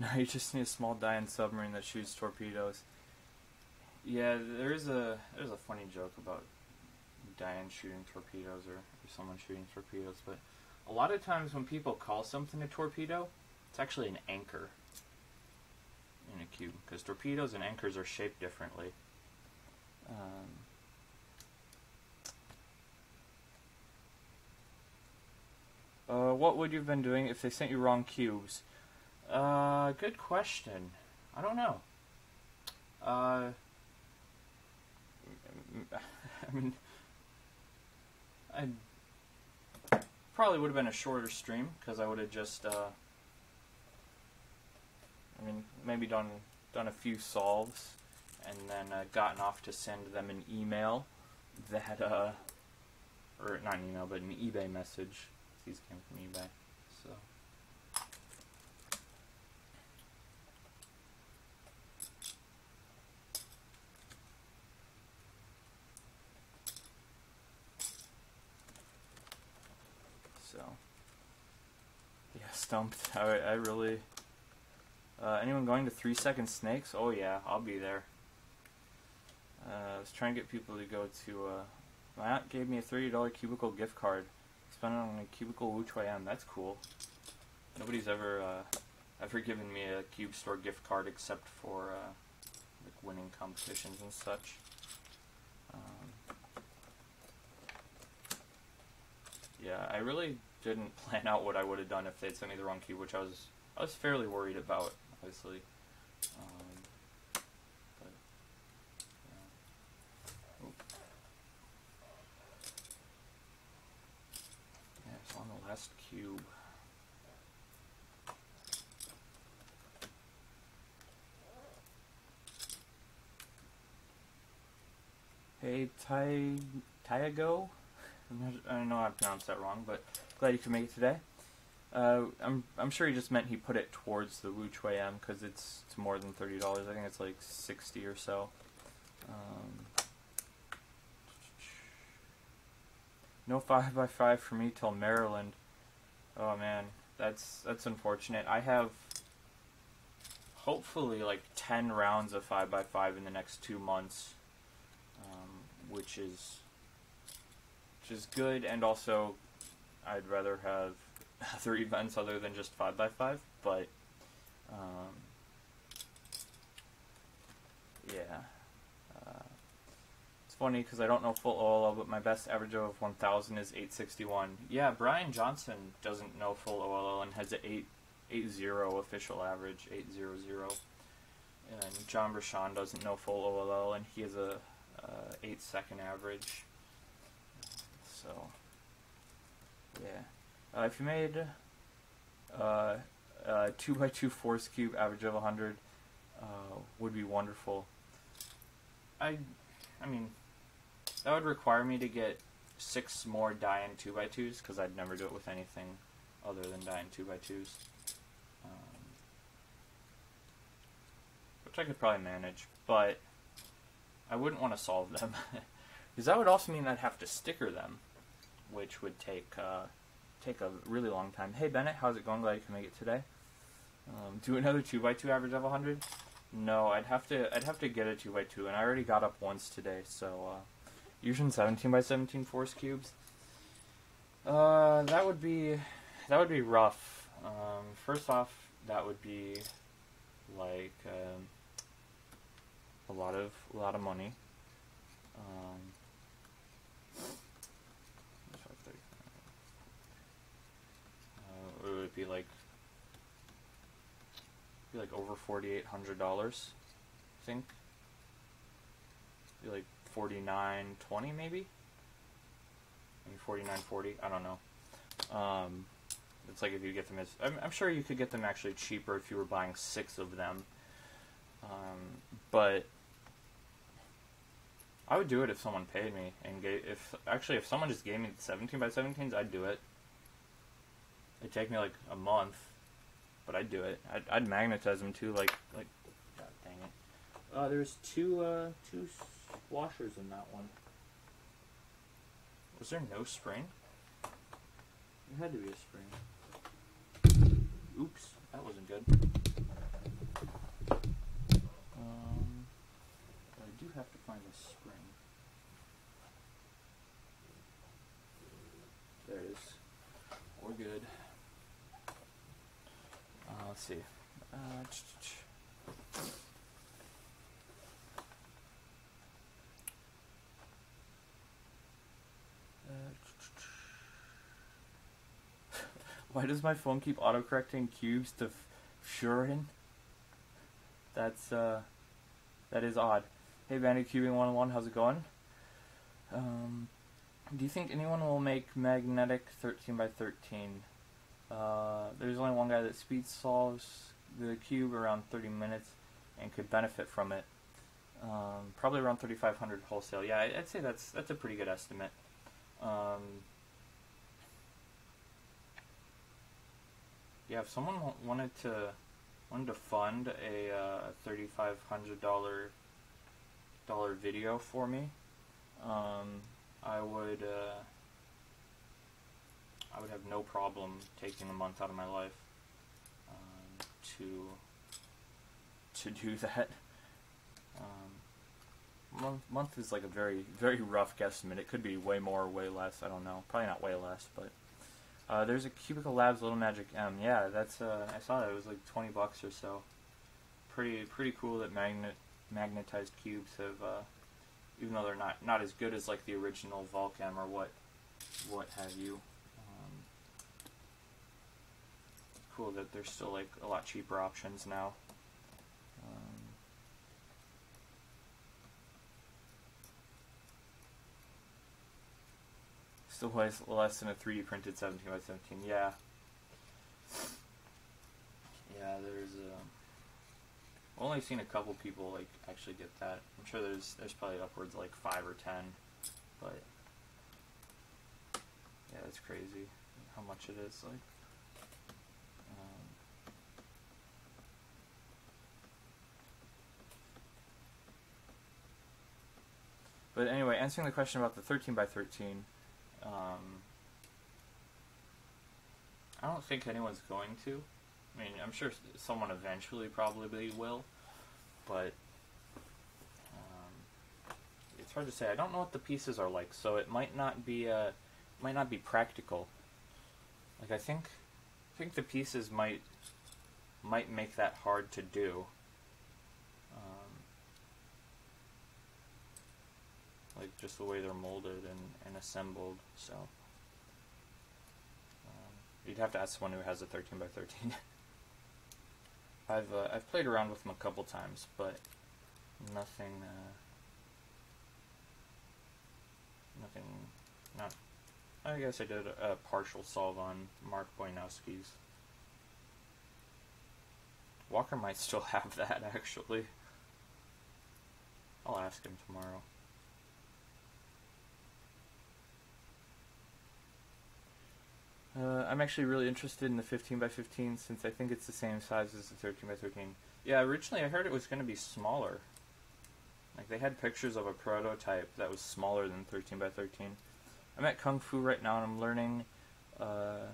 No, you just need a small die-in submarine that shoots torpedoes. Yeah, there's a funny joke about die-in shooting torpedoes or someone shooting torpedoes, but a lot of times when people call something a torpedo, it's actually an anchor in a cube, because torpedoes and anchors are shaped differently. What would you have been doing if they sent you wrong cubes? Good question. I don't know. I mean, I probably would have been a shorter stream because I would have just, maybe done a few solves and then gotten off to send them an email that, or not an email, but an eBay message. These came from eBay, so. So, yeah, stumped. I really. Anyone going to 3 Second Snakes? Oh yeah, I'll be there. I was trying to get people to go to. My aunt gave me a $30 Cubicle gift card. Spent it on a Cubicle Wu Choi M. That's cool. Nobody's ever given me a Cube Store gift card except for like winning competitions and such. Yeah, I really didn't plan out what I would have done if they'd sent me the wrong cube, which I was fairly worried about, obviously. But yeah. Oop. Yeah, so on the last cube. Hey, Tyago? I know I pronounced that wrong, but glad you could make it today. I'm sure he just meant he put it towards the Wu Choi M because it's more than $30. I think it's like 60 or so. No 5x5 for me till Maryland. Oh man, that's unfortunate. I have hopefully like 10 rounds of 5x5 in the next 2 months, which is good, and also I'd rather have other events other than just 5x5, but yeah. It's funny because I don't know full OLL, but my best average of 1000 is 861. Yeah, Brian Johnson doesn't know full OLL and has an 880 official average, 800. And John Brashon doesn't know full OLL and he has a 8-second average. So, yeah. If you made a 2x2 force cube average of 100, would be wonderful. I mean, that would require me to get 6 more die-in 2x2s, because I'd never do it with anything other than die-in 2x2s. Which I could probably manage, but I wouldn't want to solve them. Because that would also mean I'd have to sticker them, which would take a really long time. Hey Bennett, how's it going? Glad you can make it today. Do another 2x2 average of 100? No, I'd have to get a 2x2, and I already got up once today. So using 17x17 force cubes, that would be rough. First off, that would be like a lot of money. It would be like over $4,800, I think. Be like $4,920 maybe. Maybe $4,940. I don't know. It's like if you get them as I'm sure you could get them actually cheaper if you were buying 6 of them. But I would do it if someone paid me and if someone just gave me the 17x17s, I'd do it. It'd take me like a month, but I'd do it. I'd magnetize them too, like God dang it. There's two washers in that one. Was there no spring? There had to be a spring. Oops, that wasn't good. I do have to find a spring. There it is. We're good. Let's see. Why does my phone keep autocorrecting cubes to Shurin? That is odd. Hey, BandyCubing101, how's it going? Do you think anyone will make magnetic 13x13? There's only one guy that speed solves the cube around 30 minutes and could benefit from it. Probably around 3,500 wholesale. Yeah, I'd say that's a pretty good estimate. Yeah, if someone wanted to fund a $3,500 video for me, I would have no problem taking a month out of my life to do that. Month is like a very, very rough guesstimate. It could be way more or way less. I don't know. Probably not way less, but there's a Cubicle Labs Little Magic M. Yeah, that's I saw that. It was like 20 bucks or so. Pretty cool that magnetized cubes have, even though they're not as good as like the original Volcam or what have you. Cool that there's still like a lot cheaper options now. Still weighs less than a 3D printed 17x17. Yeah. Yeah, there's I've only seen a couple people like actually get that. I'm sure there's probably upwards of like 5 or 10, but yeah, that's crazy how much it is. Like, but anyway, answering the question about the 13x13. I don't think anyone's going to. I mean, I'm sure someone eventually probably will, but it's hard to say. I don't know what the pieces are like, so it might not be practical. Like I think the pieces might make that hard to do. Like just the way they're molded and assembled, so you'd have to ask someone who has a 13x13. I've played around with them a couple times, but nothing. I guess I did a partial solve on Mark Boyanowski's. Walker might still have that actually. I'll ask him tomorrow. I'm actually really interested in the 15x15 since I think it's the same size as the 13x13. Yeah, originally I heard it was going to be smaller. Like they had pictures of a prototype that was smaller than 13x13. I'm at Kung Fu right now and I'm learning a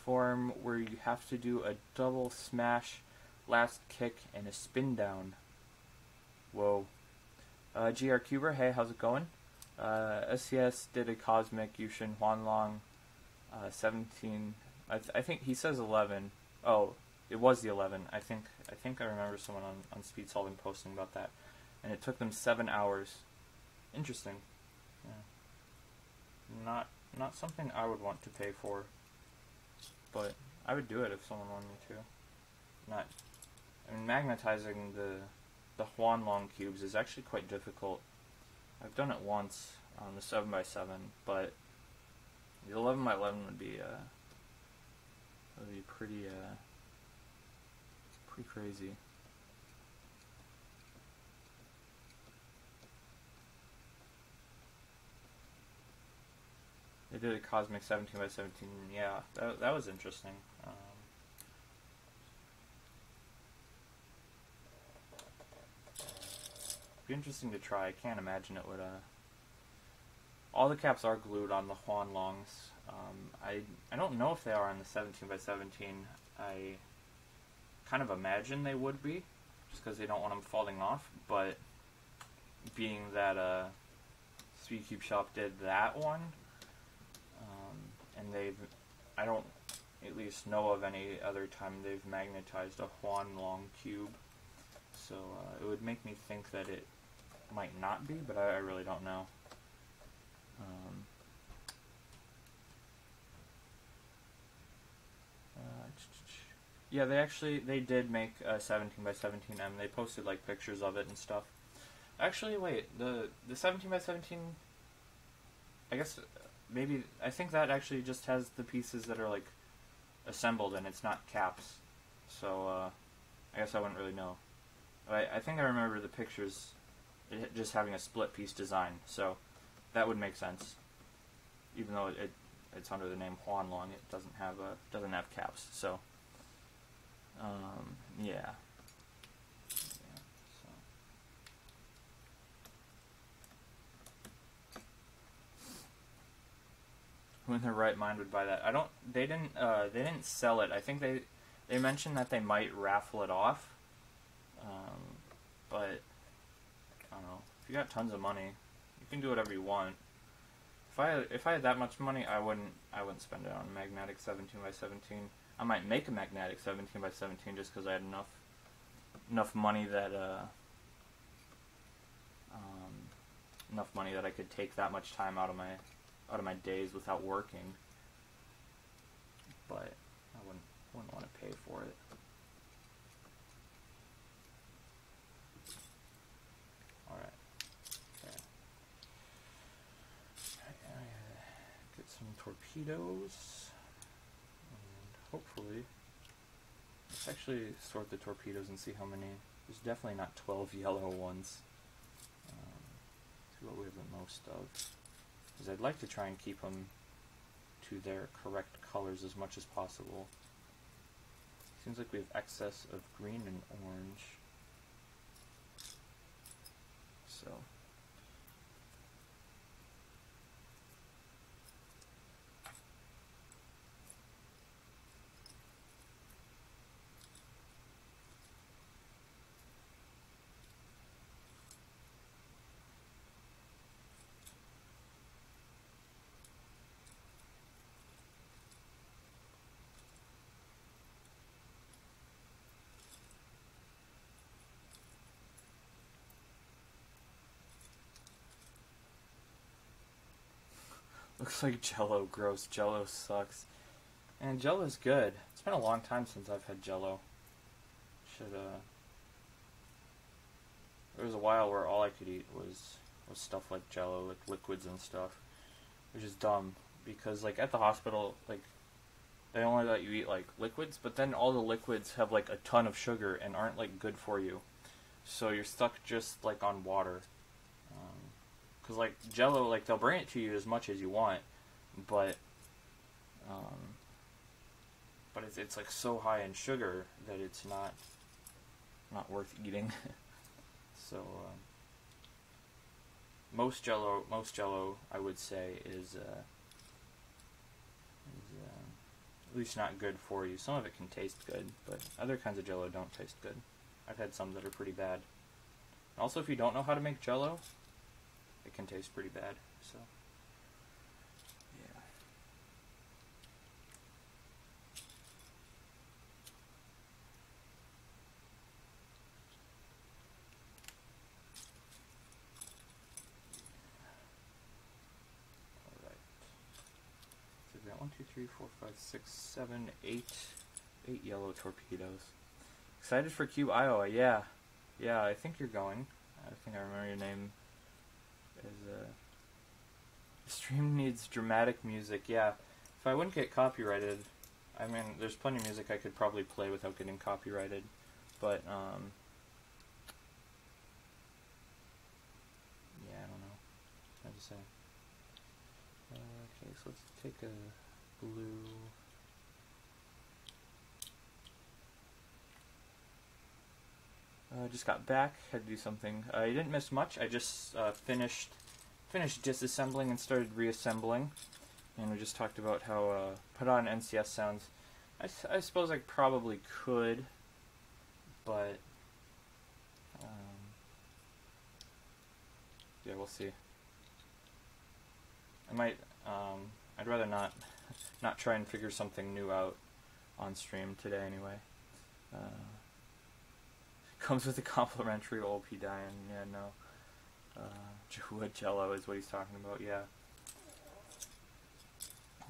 form where you have to do a double smash, last kick, and a spin down. Whoa. GR Cuber, hey, how's it going? SCS did a Cosmic Yushin Huanlong 17. I think he says 11. Oh, it was the 11. I think I remember someone on Speed Solving posting about that, and it took them 7 hours. Interesting. Yeah. Not something I would want to pay for, but I would do it if someone wanted me to. I mean, magnetizing the Huanlong cubes is actually quite difficult. I've done it once on the 7x7, but the 11x11 would be pretty crazy. They did a Cosmic 17x17. Yeah, that was interesting. Be interesting to try. I can't imagine it would. All the caps are glued on the Huanlongs. I don't know if they are on the 17x17. I kind of imagine they would be, just because they don't want them falling off. But being that Speedcube Shop did that one, and I don't at least know of any other time they've magnetized a Huanlong cube. So it would make me think that it might not be, but I really don't know. Yeah, they did make a 17 by 17M. They posted like pictures of it and stuff. Actually, wait, the 17 by 17. I guess maybe I think that actually just has the pieces that are like assembled and it's not caps. So I guess I wouldn't really know. I think I remember the pictures just having a split piece design, so that would make sense. Even though it's under the name Huanlong, it doesn't have caps. So yeah. So. Who in their right mind would buy that? They didn't sell it. I think they mentioned that they might raffle it off. But I don't know. If you got tons of money, you can do whatever you want. If I had that much money, I wouldn't spend it on a magnetic 17 by 17. I might make a magnetic 17 by 17 just because I had enough money that I could take that much time out of my days without working. But I wouldn't want to pay for it. Get some torpedoes, and hopefully, let's actually sort the torpedoes and see how many. There's definitely not 12 yellow ones. See what we have the most of, because I'd like to try and keep them to their correct colors as much as possible. Seems like we have excess of green and orange, so. Looks like Jello. Gross. Jello sucks. And Jello's good. It's been a long time since I've had Jello. There was a while where all I could eat was stuff like Jello, like liquids and stuff. Which is dumb, because like at the hospital, like they only let you eat like liquids, but then all the liquids have like a ton of sugar and aren't like good for you. So you're stuck just like on water. Because like Jello, like they'll bring it to you as much as you want, but it's like so high in sugar that it's not worth eating. So most Jello I would say is at least not good for you. Some of it can taste good, but other kinds of Jello don't taste good. I've had some that are pretty bad. Also, if you don't know how to make Jello, it can taste pretty bad, so, yeah. Alright. So we've got 1, 2, 3, 4, 5, 6, 7, 8 yellow torpedoes. Excited for Cube Iowa, yeah. Yeah, I think you're going. I think I remember your name. The stream needs dramatic music. Yeah, if I wouldn't get copyrighted, I mean, there's plenty of music I could probably play without getting copyrighted, but yeah, I don't know. Hard to say. Okay, so let's take a blue. Just got back, had to do something. You didn't miss much. I just finished disassembling and started reassembling, and we just talked about how put on NCS sounds. I suppose I probably could, but yeah, we'll see. I might. I'd rather not try and figure something new out on stream today anyway. Comes with a complimentary OP Dian. Yeah, no. Jahua Jello is what he's talking about, yeah.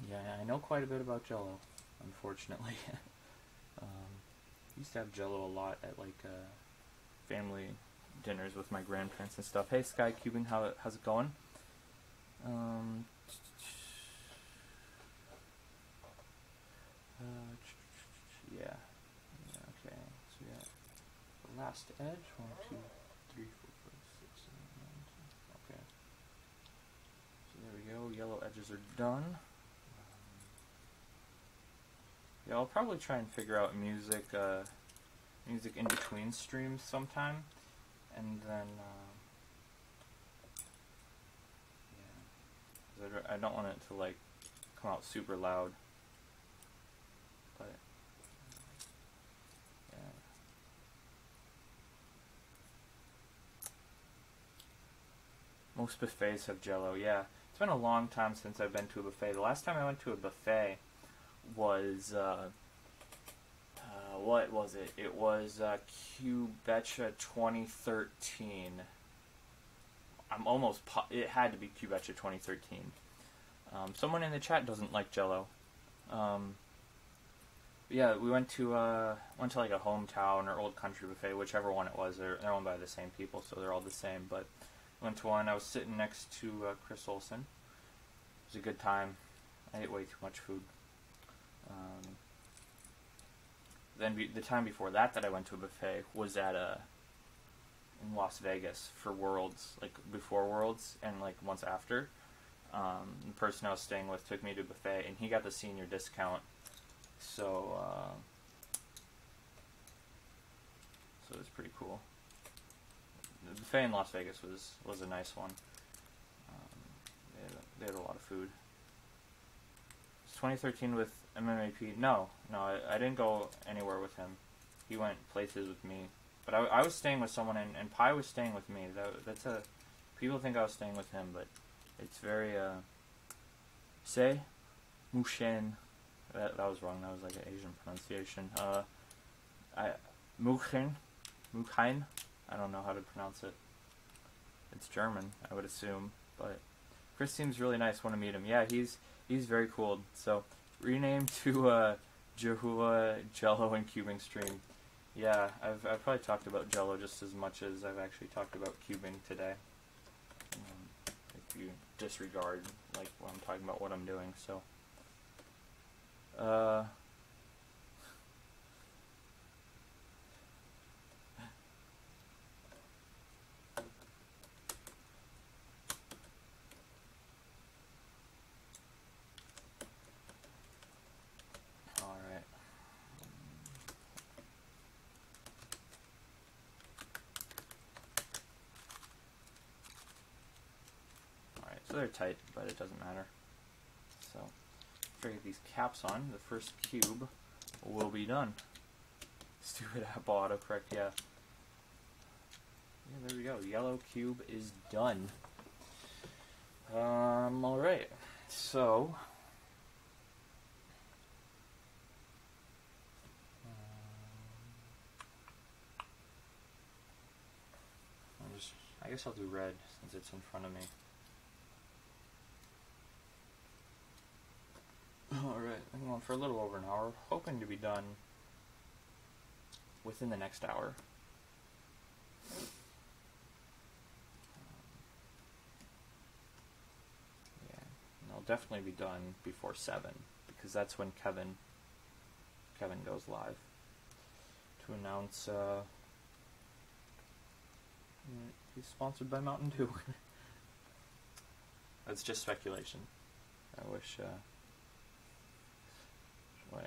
Yeah, I know quite a bit about Jello, unfortunately. used to have Jello a lot at like family dinners with my grandparents and stuff. Hey, Sky Cubing, how's it going? Yeah. Okay. So yeah, the last edge. 1, 2, 3, 4, 5, 6, 7, 8, 9, 10. Okay. So there we go. Yellow edges are done. Yeah, I'll probably try and figure out music in between streams sometime, and then yeah, 'cause I don't want it to like come out super loud, but yeah. Most buffets have Jello. Yeah, it's been a long time since I've been to a buffet. The last time I went to a buffet was what was it? It was Cubecha 2013. I'm almost it had to be Cubecha 2013. Someone in the chat doesn't like Jello. Yeah, we went to like a hometown or old country buffet, whichever one it was. They're owned by the same people, so they're all the same. But went to one. I was sitting next to Chris Olsen. It was a good time. I ate way too much food. Then the time before that I went to a buffet was at in Las Vegas for Worlds, like before Worlds and like once after. The person I was staying with took me to a buffet, and he got the senior discount. So it was pretty cool. The buffet in Las Vegas was a nice one. They had a lot of food. It's 2013 with MMAP. No, I didn't go anywhere with him. He went places with me. But I was staying with someone, and Pi was staying with me. People think I was staying with him, but it's very, say, Mushen. That was wrong. That was like an Asian pronunciation. Mukhen. I don't know how to pronounce it. It's German, I would assume. But Chris seems really nice. Want to meet him? Yeah, he's very cool. So rename to Jahua Jello and Cubing stream. Yeah, I've probably talked about Jello just as much as I've actually talked about cubing today. If you disregard like when I'm talking about what I'm doing, so. So they're tight, but it doesn't matter. So, after I get these caps on, the first cube will be done. Stupid Apple autocorrect, yeah. Yeah, there we go. Yellow cube is done. Alright. So, I guess I'll do red since it's in front of me. Alright, I'm going for a little over an hour, hoping to be done within the next hour. Yeah, and I'll definitely be done before 7, because that's when Kevin goes live to announce he's sponsored by Mountain Dew. That's just speculation. I wish way.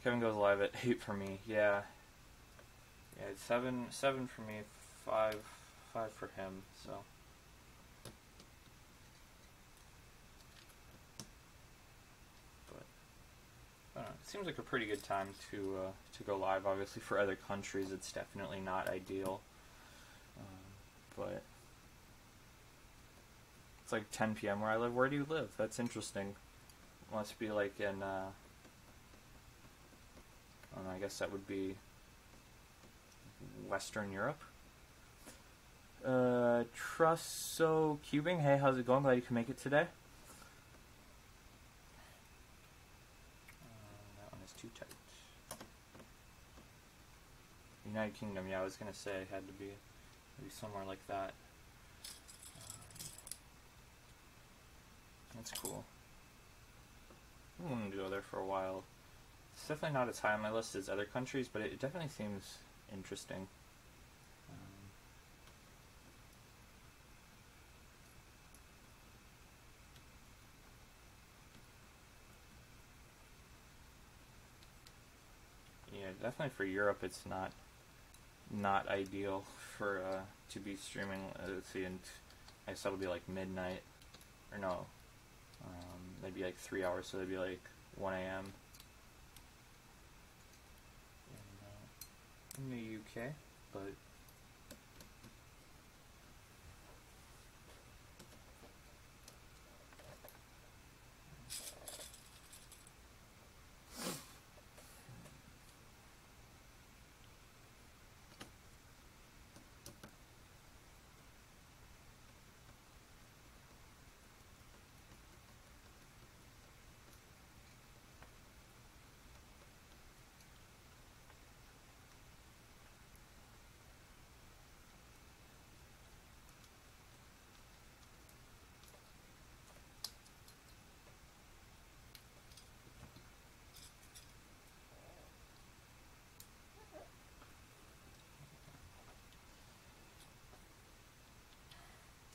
Kevin goes live at 8 for me. Yeah. Yeah, it's 7 for me, 5 for him, so. But it seems like a pretty good time to go live. Obviously, for other countries, it's definitely not ideal. But like 10 p.m. where I live. Where do you live? That's interesting. Must be like in, I don't know, I guess that would be Western Europe. Trusso Cubing, hey, how's it going? Glad you can make it today. That one is too tight. United Kingdom, yeah, I was gonna say it had to be maybe somewhere like that. That's cool. I wanted to go there for a while. It's definitely not as high on my list as other countries, but it definitely seems interesting. Yeah, definitely for Europe, it's not ideal for to be streaming. Let's see, and I guess that'll be like midnight, or no, that'd be like 3 hours, so that'd be like 1 a.m. in the UK, but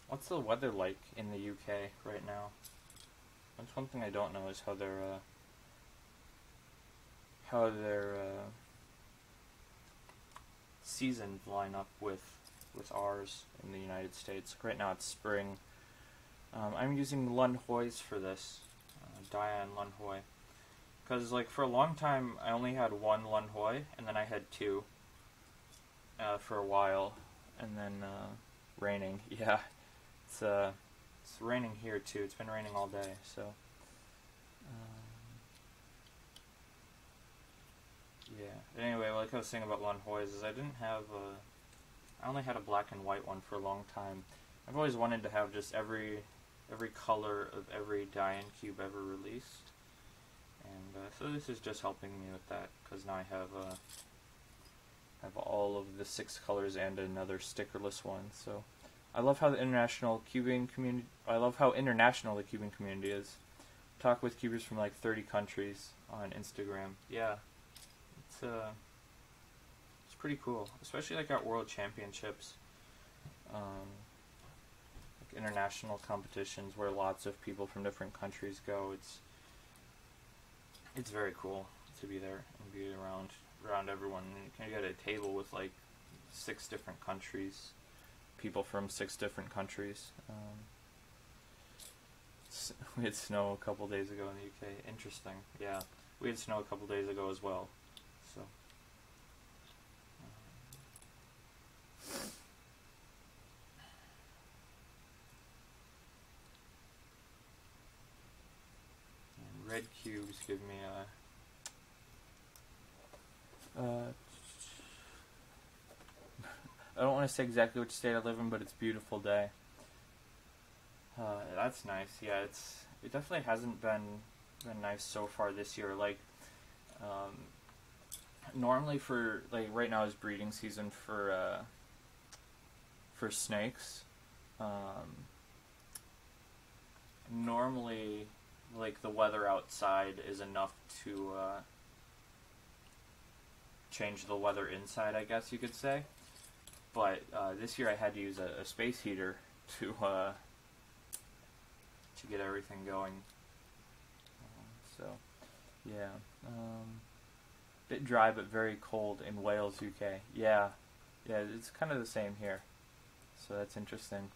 what's the weather like in the UK right now? That's one thing I don't know is how their seasons line up with ours in the United States. Right now it's spring. I'm using Lun Hoys for this, Diane Lun Hoy, because like for a long time I only had one Lun Hoy, and then I had two for a while, and then raining. Yeah, it's raining here too. It's been raining all day, so yeah. Anyway, like I was saying about Lun Hoys is I only had a black and white one for a long time. I've always wanted to have just every color of every Diane cube ever released, and so this is just helping me with that, because now I have all of the 6 colors and another stickerless one. So I love how the international the cubing community is. Talk with cubers from like 30 countries on Instagram. Yeah, it's pretty cool, especially like at World Championships, like international competitions where lots of people from different countries go. It's very cool to be there and be around everyone. And you can get a table with like 6 different countries, people from 6 different countries. We had snow a couple days ago in the UK. Interesting. Yeah, we had snow a couple days ago as well. So. Red cubes give me I don't want to say exactly which state I live in, but it's a beautiful day. That's nice. Yeah, it definitely hasn't been nice so far this year. Like, normally for like right now is breeding season for snakes. Normally, like the weather outside is enough to change the weather inside, I guess you could say. But this year I had to use a space heater to get everything going. So, yeah. Bit dry but very cold in Wales, UK. Yeah, it's kind of the same here. So that's interesting.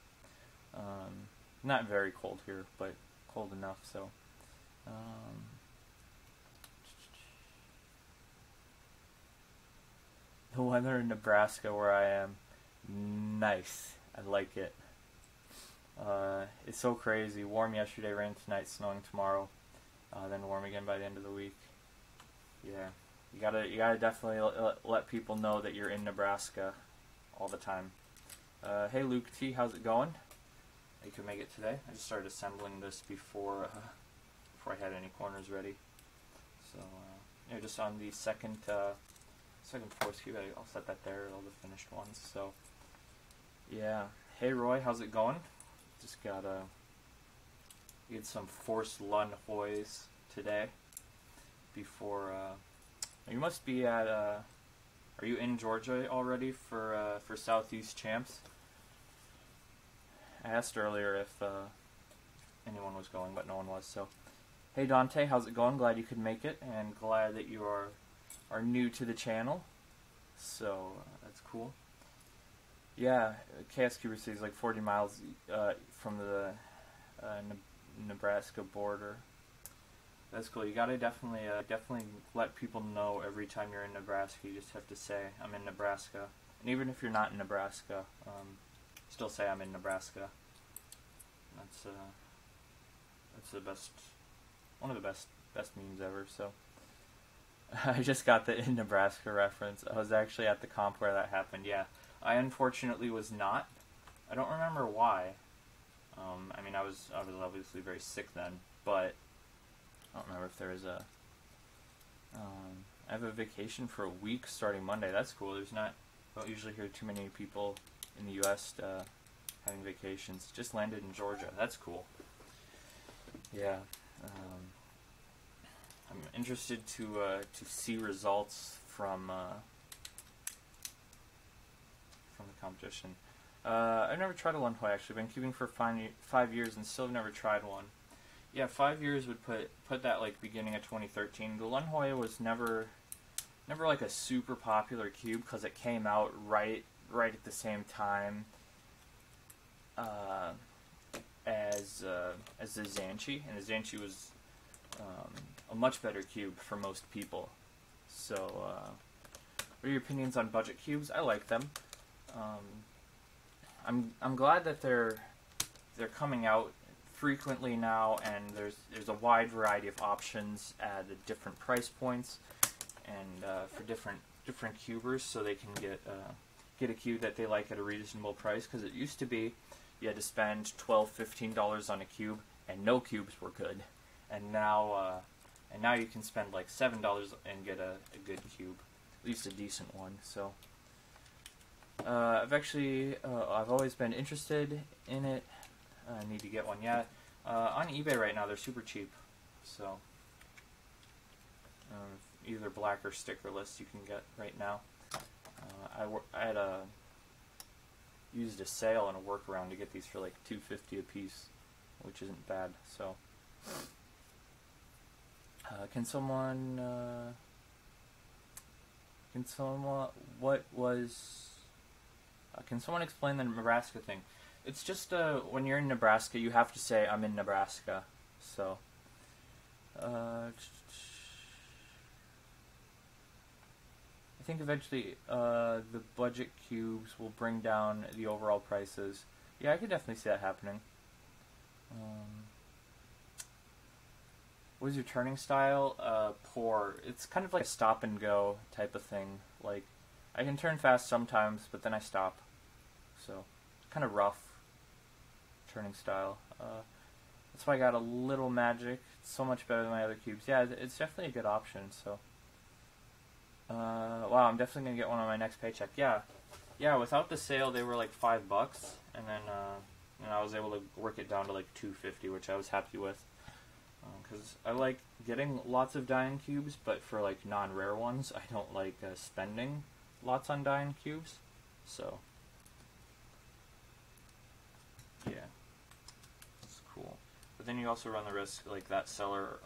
Not very cold here, but cold enough. So. The weather in Nebraska where I am, nice. I like it. It's so crazy. Warm yesterday, rain tonight, snowing tomorrow, then warm again by the end of the week. Yeah, you gotta definitely let people know that you're in Nebraska all the time. Hey Luke T, how's it going? You could make it today. I just started assembling this before I had any corners ready. So yeah, just on the second force cube, I'll set that there, all the finished ones. So yeah. Hey Roy, how's it going? Just get some force Lun hoys today before. You must be at. Are you in Georgia already for Southeast Champs? I asked earlier if anyone was going, but no one was. So, hey Dante, how's it going? Glad you could make it, and glad that you are new to the channel. So that's cool. Yeah, KSQ City is like 40 miles from the Nebraska border. That's cool. You gotta definitely let people know every time you're in Nebraska. You just have to say, I'm in Nebraska. And even if you're not in Nebraska, still say I'm in Nebraska. That's the best, one of the best memes ever. So I just got the in Nebraska reference. I was actually at the comp where that happened. Yeah, I unfortunately was not. I don't remember why. I mean, I was obviously very sick then, but I don't remember if there was a. I have a vacation for a week starting Monday. That's cool. Don't usually hear too many people in the U.S. Having vacations. Just landed in Georgia. That's cool. Yeah. I'm interested to see results from the competition. I've never tried a Lun Hoy actually. Been keeping for 5 years and still have never tried one. Yeah, 5 years would put that like beginning of 2013. The Lun Hoy was never like a super popular cube because it came out right at the same time as the Zanchi, and the Zanchi was a much better cube for most people. So, what are your opinions on budget cubes? I like them. I'm glad that they're coming out frequently now, and there's a wide variety of options at different price points, and for different cubers, so they can get a cube that they like at a reasonable price. Because it used to be you had to spend $12–15 on a cube, and no cubes were good, and now you can spend like $7 and get a good cube, at least a decent one. So I've always been interested in it. I need to get one. Yeah, on eBay right now they're super cheap. So either black or stickerless you can get right now. I had used a sale and a workaround to get these for like $2.50 a piece, which isn't bad. So can someone explain the Nebraska thing? It's just when you're in Nebraska, you have to say I'm in Nebraska. So I think eventually the budget cubes will bring down the overall prices. Yeah, I could definitely see that happening. What is your turning style? Poor. It's kind of like a stop and go type of thing. Like, I can turn fast sometimes, but then I stop. So, kind of rough turning style. That's why I got a little magic. It's so much better than my other cubes. Yeah, it's definitely a good option. So, wow, I'm definitely gonna get one on my next paycheck. Yeah. Without the sale, they were like $5, and then I was able to work it down to like $2.50, which I was happy with. Because I like getting lots of die-in cubes, but for like non-rare ones, I don't like spending lots on die-in cubes. So, yeah, it's cool. But then you also run the risk, like that seller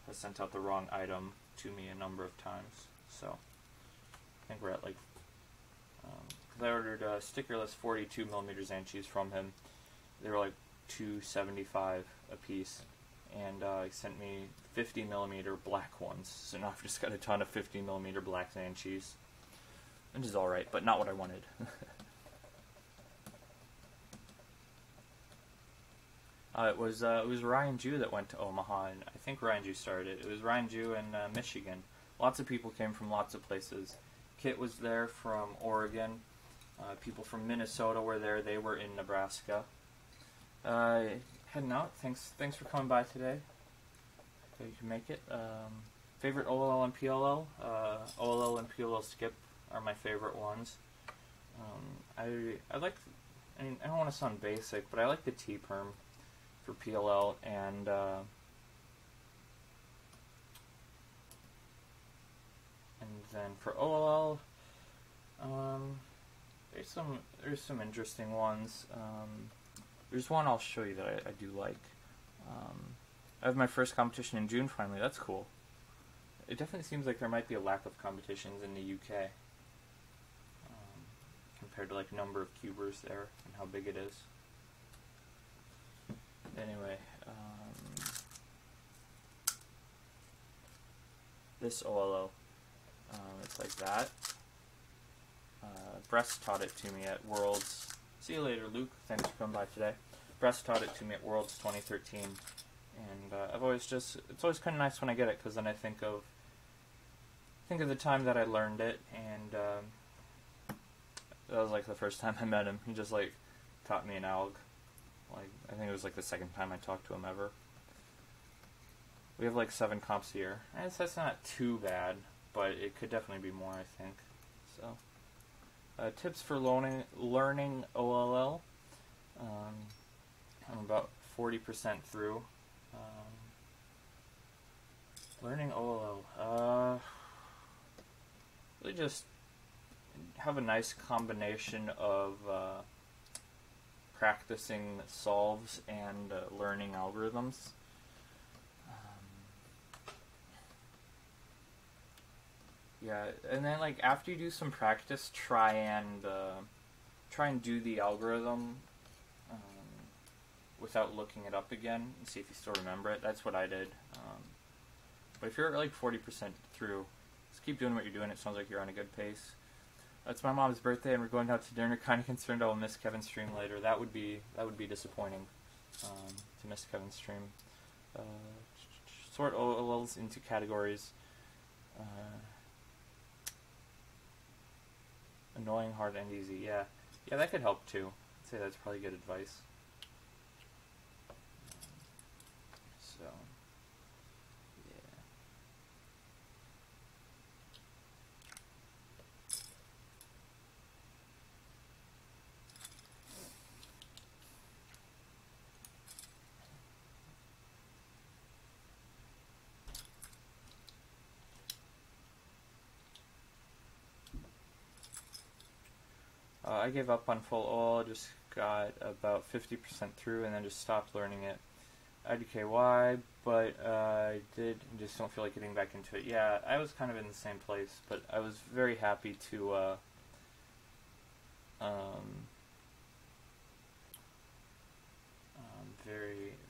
has sent out the wrong item to me a number of times. So, I think we're at like, because I ordered stickerless 42mm Zanchis from him. They were like $2.75 a piece. And he sent me 50mm black ones, so now I've just got a ton of 50mm black Zanchis, which is alright, but not what I wanted. It was Ryan Jew that went to Omaha, and I think Ryan Jew started it. It was Ryan Jew in Michigan. Lots of people came from lots of places. Kit was there from Oregon. People from Minnesota were there. They were in Nebraska. Heading out. Thanks for coming by today. You can make it. Favorite OLL and PLL? OLL and PLL skip are my favorite ones. I like. I mean, I don't want to sound basic, but I like the T-perm for PLL, and then for OLL, there's some interesting ones. There's one I'll show you that I do like. I have my first competition in June finally. That's cool. It definitely seems like there might be a lack of competitions in the UK compared to like number of cubers there and how big it is. Anyway, this OLO, it's like that. Brest taught it to me at Worlds. See you later, Luke. Thanks for coming by today. Brest taught it to me at Worlds 2013, and it's always kind of nice when I get it, because then I think of the time that I learned it, and that was like the first time I met him. He just like taught me an alg. Like, I think it was like the second time I talked to him ever. We have like 7 comps here. That's not too bad, but it could definitely be more, I think. So, tips for learning OLL. I'm about 40% through. Learning OLL. Really just have a nice combination of practicing solves and learning algorithms. Yeah, and then like after you do some practice, try and do the algorithm without looking it up again and see if you still remember it. That's what I did. But if you're like 40% through, just keep doing what you're doing. It sounds like you're on a good pace. It's my mom's birthday, and we're going out to dinner. Kind of concerned I will miss Kevin's stream later. That would be disappointing to miss Kevin's stream. Sort OLLs into categories. Annoying, hard, and easy. Yeah, that could help too. I'd say that's probably good advice. So, I gave up on full OL, just got about 50% through, and then just stopped learning it. IDKY, but I just don't feel like getting back into it. Yeah, I was kind of in the same place, but I was very happy to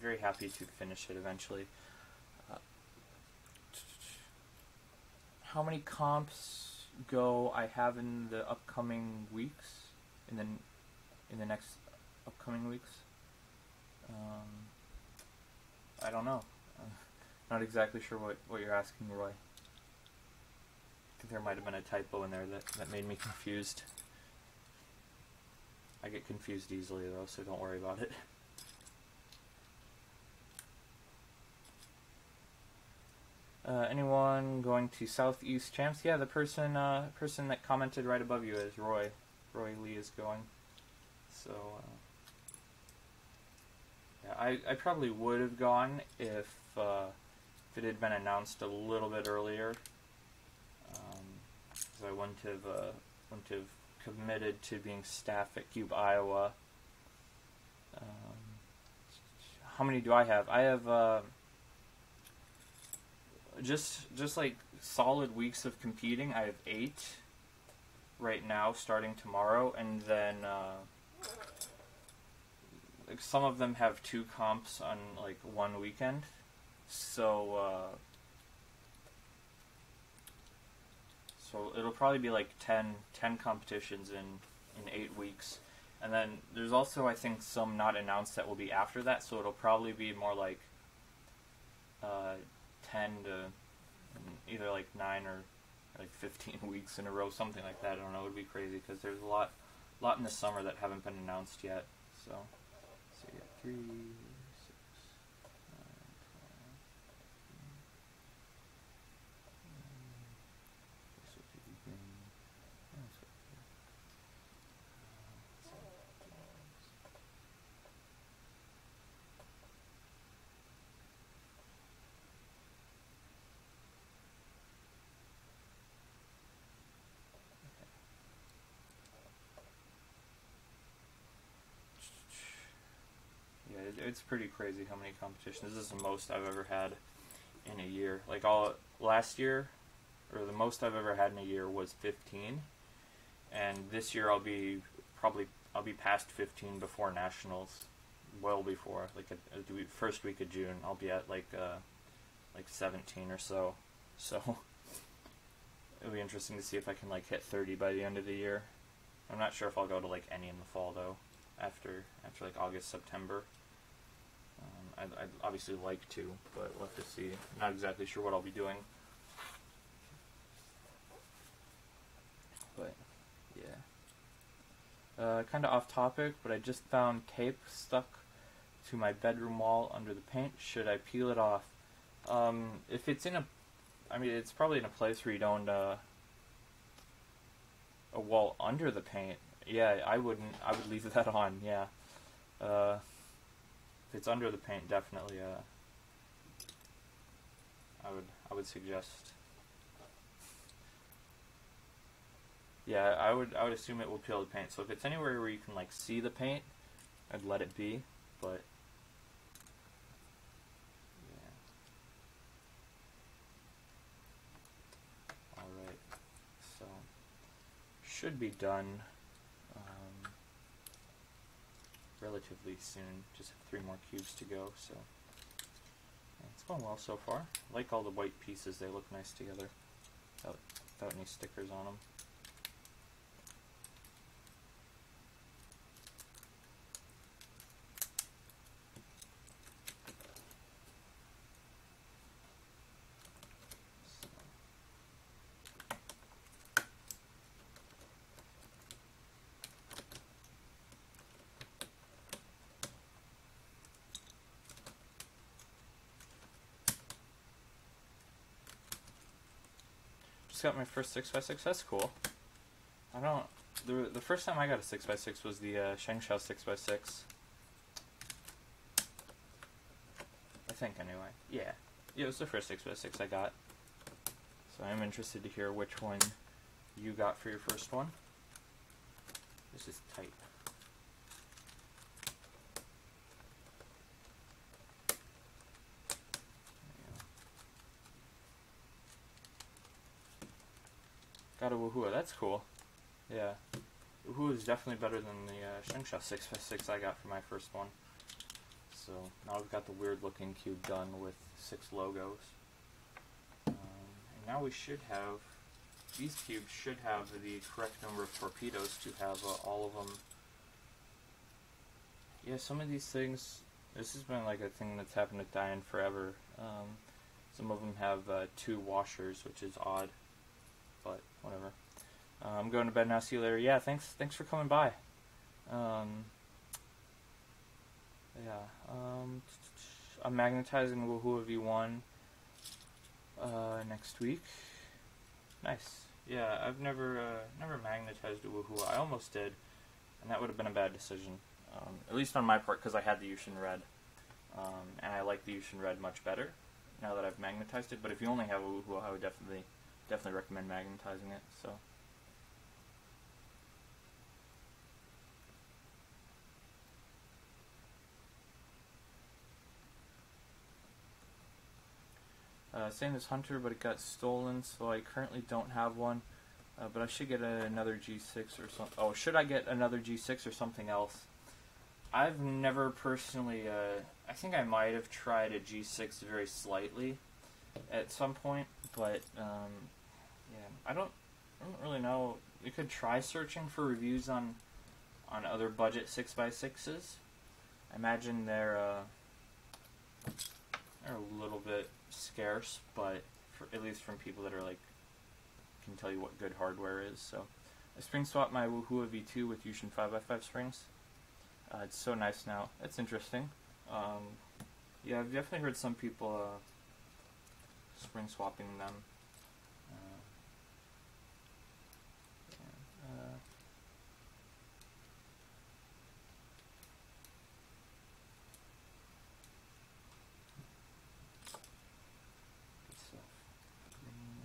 very happy to finish it eventually. How many comps go I have in the upcoming weeks? In the next upcoming weeks? I don't know. Not exactly sure what you're asking, Roy. I think there might have been a typo in there that made me confused. I get confused easily though, so don't worry about it. Anyone going to Southeast Champs? Yeah, the person that commented right above you is Roy. Roy Lee is going. So, yeah, I probably would have gone if it had been announced a little bit earlier. Because I wouldn't have committed to being staff at Cube, Iowa. How many do I have? I have just like solid weeks of competing. I have 8 right now, starting tomorrow, and then like some of them have 2 comps on like one weekend. So it'll probably be like 10 competitions in 8 weeks, And then there's also, I think, some not announced that will be after that, so it'll probably be more like 10 to either like 9 or like 15 weeks in a row, something like that. I don't know, it would be crazy because there's a lot in the summer that haven't been announced yet. So yeah, 3, 6, 9, 12. It's pretty crazy how many competitions. This is the most I've ever had in a year. Like last year, or the most I've ever had in a year was 15, and this year I'll be past 15 before nationals, well before like the first week of June. I'll be at like 17 or so. So it'll be interesting to see if I can like hit 30 by the end of the year. I'm not sure if I'll go to like any in the fall though. After like August, September. I'd obviously like to, but we'll have to see. Not exactly sure what I'll be doing. But, yeah. Kind of off topic, but I just found tape stuck to my bedroom wall under the paint. Should I peel it off? If it's in it's probably in a place where you don't, a wall under the paint. Yeah, I would leave that on, yeah. If it's under the paint, definitely, I would suggest. Yeah, I would assume it will peel the paint. So if it's anywhere where you can like see the paint, I'd let it be, but yeah. Alright. So should be done relatively soon. Just have 3 more cubes to go, so yeah, it's going well so far. I like all the white pieces, they look nice together without any stickers on them. Just got my first 6x6. That's cool. The first time I got a 6x6 was the Shengshao 6x6. I think, anyway. Yeah. It was the first 6x6 I got. So I'm interested to hear which one you got for your first one. This is tight. Got a Wuhua, that's cool. Yeah. Wuhua is definitely better than the Shengshao 6x6 I got for my first one. So now I've got the weird looking cube done with 6 logos. And now we should have, these cubes should have the correct number of torpedoes to have all of them. Yeah, some of these things, this has been like a thing that's happened with Diane forever. Some of them have 2 washers, which is odd. But whatever. I'm going to bed now. See you later. Yeah, thanks for coming by. I'm magnetizing Wuhua V1 next week. Nice. Yeah, I've never magnetized a Wuhua. I almost did, and that would have been a bad decision. At least on my part, because I had the Yushin Red, and I like the Yushin Red much better now that I've magnetized it. But if you only have a Wuhua, I would definitely recommend magnetizing it. So. Same as Hunter, but it got stolen, so I currently don't have one. But I should get another G6 or something. Oh, should I get another G6 or something else? I've never personally, I think I might have tried a G6 very slightly at some point, but yeah, I don't really know. You could try searching for reviews on on other budget 6x6s. I imagine they're a little bit scarce, but at least from people that are like can tell you what good hardware is. So I spring swapped my Woohoo V2 with Yushin 5x5 springs. It's so nice now. It's interesting. Yeah, I've definitely heard some people spring swapping them. Good stuff. Green.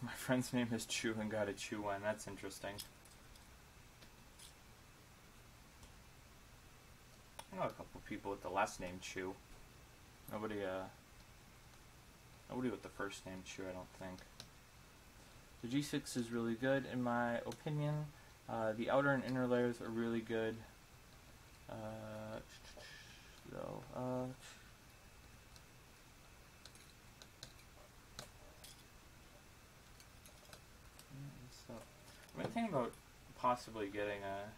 My friend's name is Chew and got a Chew one. That's interesting. I know a couple people with the last name Chew. Nobody with the first name Chew, I don't think. The G6 is really good in my opinion. The outer and inner layers are really good. I've been thinking about possibly getting a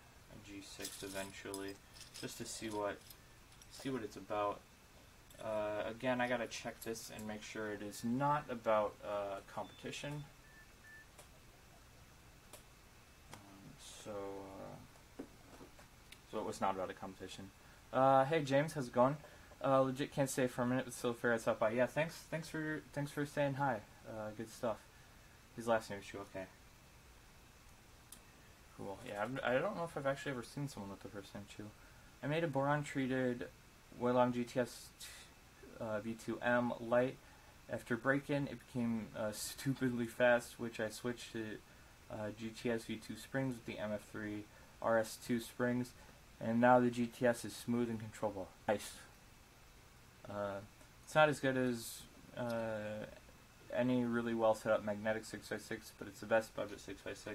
G6 eventually, just to see what it's about. Again, I gotta check this and make sure it is not about competition. So it was not about a competition. Hey James, how's it going? Legit can't stay for a minute, but still fair I stopped by. Yeah, thanks for saying hi. Good stuff. His last name is Chu. Okay. Cool. Yeah, I don't know if I've actually ever seen someone with the first name Chu. I made a boron-treated Weilong GTS V2M light. After break-in, it became stupidly fast, which I switched to GTS V2 springs with the MF3 RS2 springs, and now the GTS is smooth and controllable. Nice. It's not as good as any really well set up magnetic 6x6, but it's the best budget 6x6.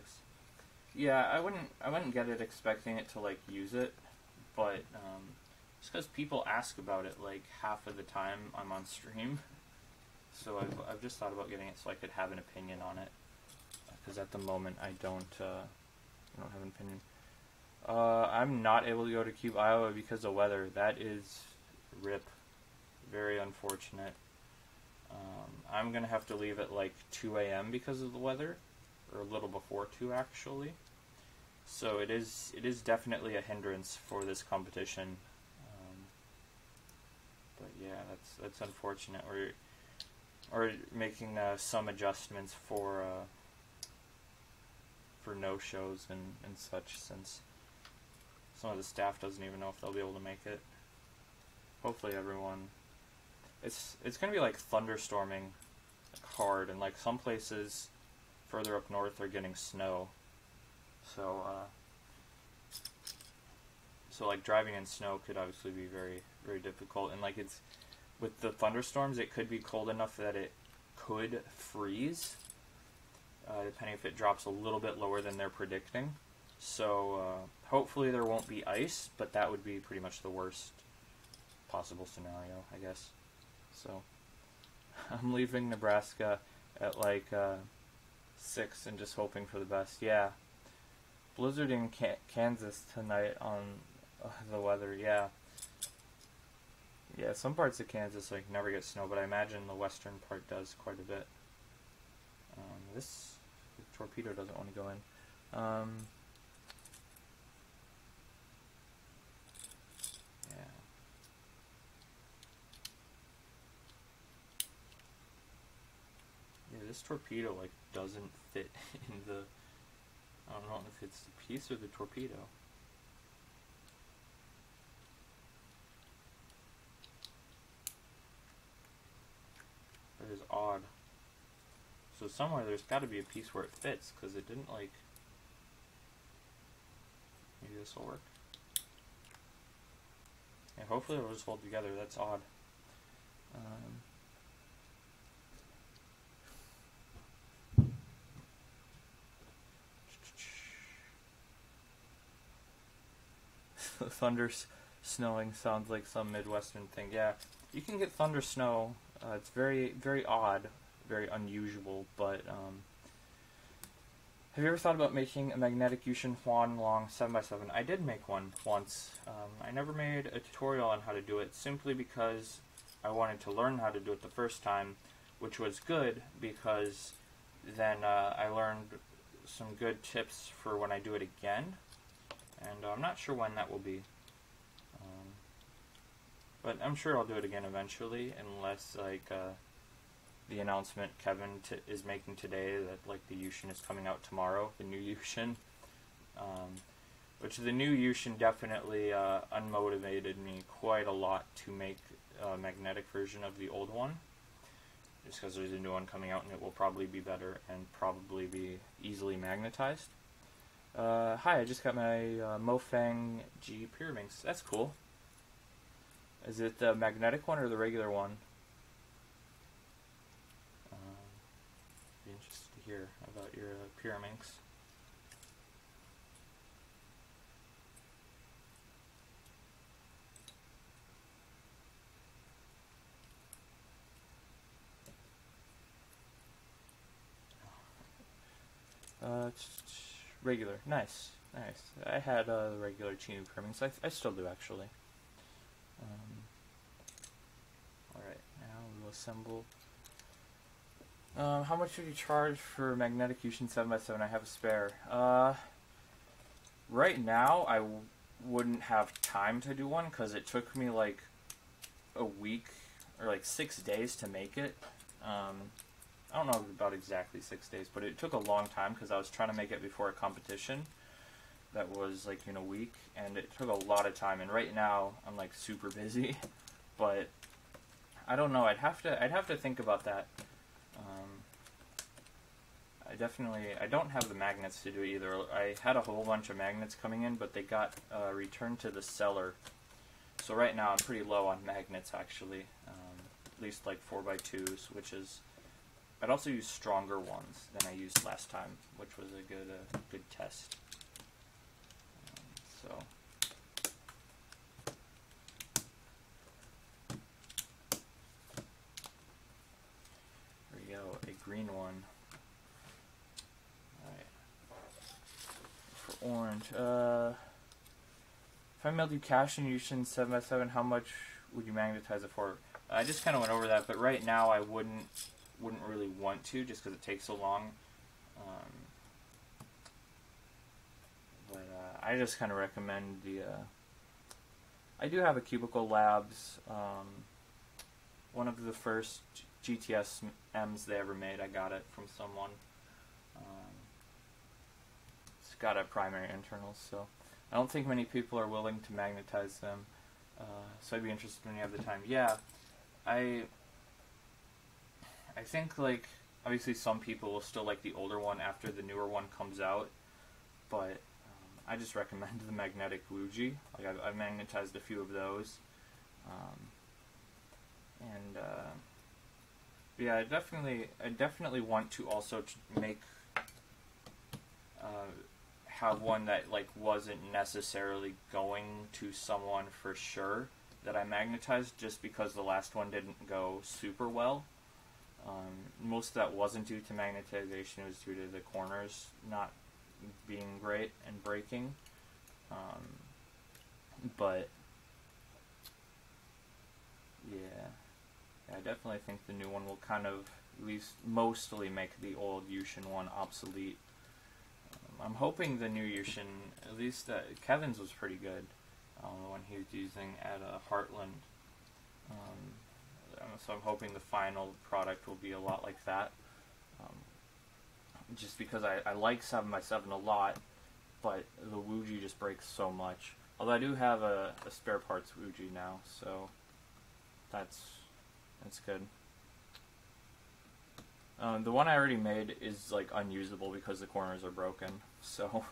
Yeah, I wouldn't get it expecting it to like use it, but just because people ask about it like half of the time I'm on stream, so I've just thought about getting it so I could have an opinion on it. Because at the moment I don't have an opinion. I'm not able to go to Cube, Iowa because of weather. That is RIP. Very unfortunate. I'm gonna have to leave at like 2 a.m. because of the weather, or a little before 2 actually. So it is definitely a hindrance for this competition. But yeah, that's unfortunate. Or making some adjustments for no-shows and such, since some of the staff doesn't even know if they'll be able to make it. Hopefully everyone... It's going to be like thunderstorming hard, and like some places further up north are getting snow. So like driving in snow could obviously be very, very difficult, and like with the thunderstorms, it could be cold enough that it could freeze, depending if it drops a little bit lower than they're predicting. So hopefully there won't be ice, but that would be pretty much the worst possible scenario, I guess. So I'm leaving Nebraska at like 6 and just hoping for the best. Yeah, blizzard in Kansas tonight on the weather. Yeah, some parts of Kansas like never get snow, but I imagine the western part does quite a bit. This torpedo doesn't want to go in. Yeah, this torpedo like doesn't fit in the... I don't know if it's the piece or the torpedo. That is odd. So somewhere there's got to be a piece where it fits, because it didn't like... Maybe this will work. Yeah, hopefully it'll just hold together. That's odd. Thunder snowing sounds like some Midwestern thing. Yeah, you can get thunder snow. It's very, very odd, very unusual, but have you ever thought about making a magnetic Yushin Huan Long 7x7? I did make one once. I never made a tutorial on how to do it simply because I wanted to learn how to do it the first time, which was good because then I learned some good tips for when I do it again, and I'm not sure when that will be. But I'm sure I'll do it again eventually, unless like the announcement Kevin is making today that like the Yushin is coming out tomorrow, the new Yushin. Which the new Yushin definitely unmotivated me quite a lot to make a magnetic version of the old one. Just because there's a new one coming out and it will probably be better and probably be easily magnetized. Hi, I just got my Mofang G Pyraminx. That's cool. Is it the magnetic one or the regular one? Be interested to hear about your Pyraminx. Regular. Nice. Nice. I had the regular Chinu Pyraminx. I still do, actually. Alright, now we will assemble. How much would you charge for magnetic Yushin 7x7? I have a spare. Right now, I wouldn't have time to do one because it took me like a week or like 6 days to make it. I don't know about exactly 6 days, but it took a long time because I was trying to make it before a competition that was like in a week, and it took a lot of time. And right now I'm like super busy, but I don't know. I'd have to think about that. I don't have the magnets to do it either. I had a whole bunch of magnets coming in, but they got returned to the seller. So right now I'm pretty low on magnets actually, at least like 4x2s, which is. I'd also use stronger ones than I used last time, which was a good test. So. There we go, a green one. Alright. For orange, if I mailed you cash in Yushin 7x7, how much would you magnetize it for? I just kind of went over that, but right now I wouldn't really want to, just because it takes so long. But I just kind of recommend the. I do have a Cubicle Labs. One of the first GTS M's they ever made. I got it from someone. It's got a primary internal, so I don't think many people are willing to magnetize them. So I'd be interested when you have the time. Yeah, I think, like, obviously some people will still like the older one after the newer one comes out, but I just recommend the magnetic Wuji. Like, I've magnetized a few of those. Yeah, I definitely want to also make, have one that, like, wasn't necessarily going to someone for sure that I magnetized, just because the last one didn't go super well. Most of that wasn't due to magnetization, it was due to the corners not being great and breaking. But yeah, I definitely think the new one will kind of, at least mostly, make the old Yushin one obsolete. I'm hoping the new Yushin, at least Kevin's was pretty good, the one he was using at Heartland. So I'm hoping the final product will be a lot like that. Just because I like 7x7 a lot, but the Wuji just breaks so much. Although I do have a spare parts Wuji now, so that's good. The one I already made is like unusable because the corners are broken, so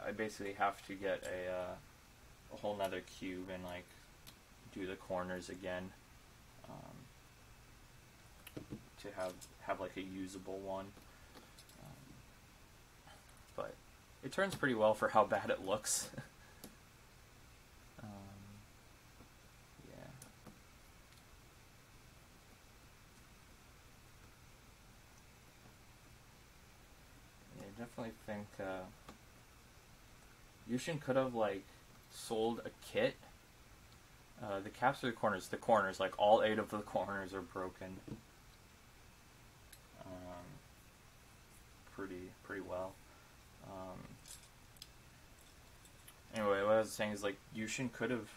I basically have to get a whole nother cube and like do the corners again, to have like a usable one. But it turns pretty well for how bad it looks. Yeah. I definitely think Yushin could have like sold a kit. The caps are the corners, like all 8 of the corners are broken. Pretty well. Anyway, what I was saying is like Yushin could have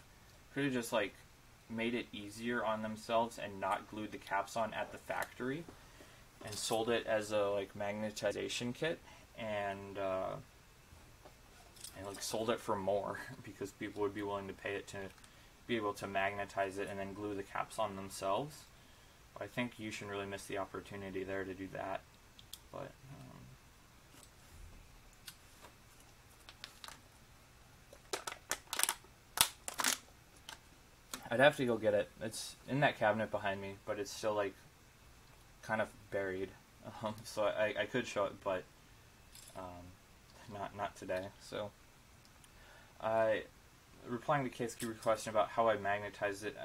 just like made it easier on themselves and not glued the caps on at the factory, and sold it as a like magnetization kit, and like sold it for more because people would be willing to pay it to be able to magnetize it and then glue the caps on themselves. But I think Yushin really missed the opportunity there to do that. But I'd have to go get it. It's in that cabinet behind me, but it's still like kind of buried. So I could show it, but not today. So replying to KSQ's question about how I magnetized it,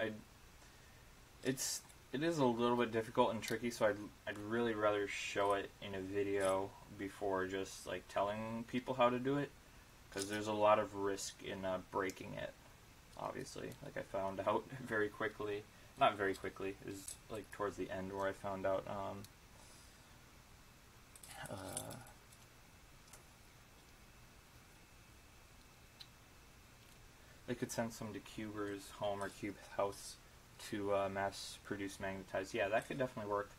it is a little bit difficult and tricky. So I'd really rather show it in a video before just like telling people how to do it, because there's a lot of risk in breaking it. Obviously, like I found out very quickly. Not very quickly. It was like towards the end where I found out. They could send some to Cuber's home or Cube's house to mass produce magnetized. Yeah, that could definitely work.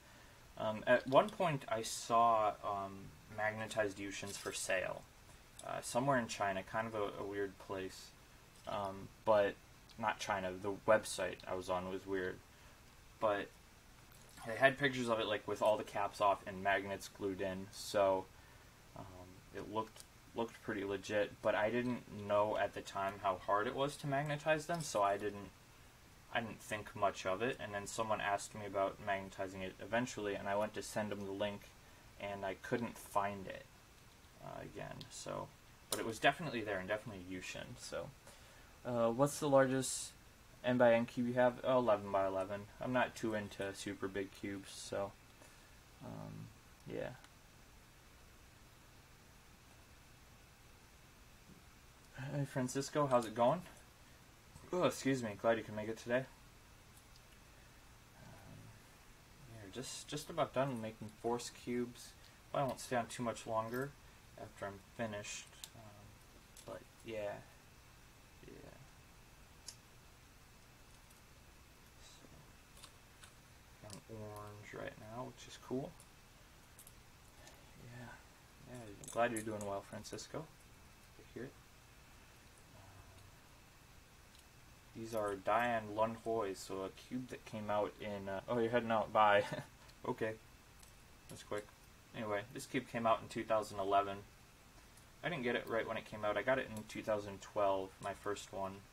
At one point, I saw magnetized Yushins for sale somewhere in China, kind of a weird place. But not China, the website I was on was weird. But they had pictures of it like with all the caps off and magnets glued in, so it looked pretty legit. But I didn't know at the time how hard it was to magnetize them, so I didn't think much of it. And then someone asked me about magnetizing it eventually, and I went to send them the link, and I couldn't find it again. So, but it was definitely there and definitely Yushin. So. What's the largest N by N cube you have? 11 by 11. I'm not too into super big cubes, so yeah. Hey Francisco, how's it going? Oh, excuse me. Glad you can make it today. Yeah, just about done making force cubes. I won't stay on too much longer after I'm finished. But yeah. Orange right now, which is cool. Yeah, I'm glad you're doing well, Francisco. I hear it. These are Diane Lunhoys, so a cube that came out in. Oh, you're heading out. Bye. Okay, that's quick. Anyway, this cube came out in 2011. I didn't get it right when it came out. I got it in 2012, my first one.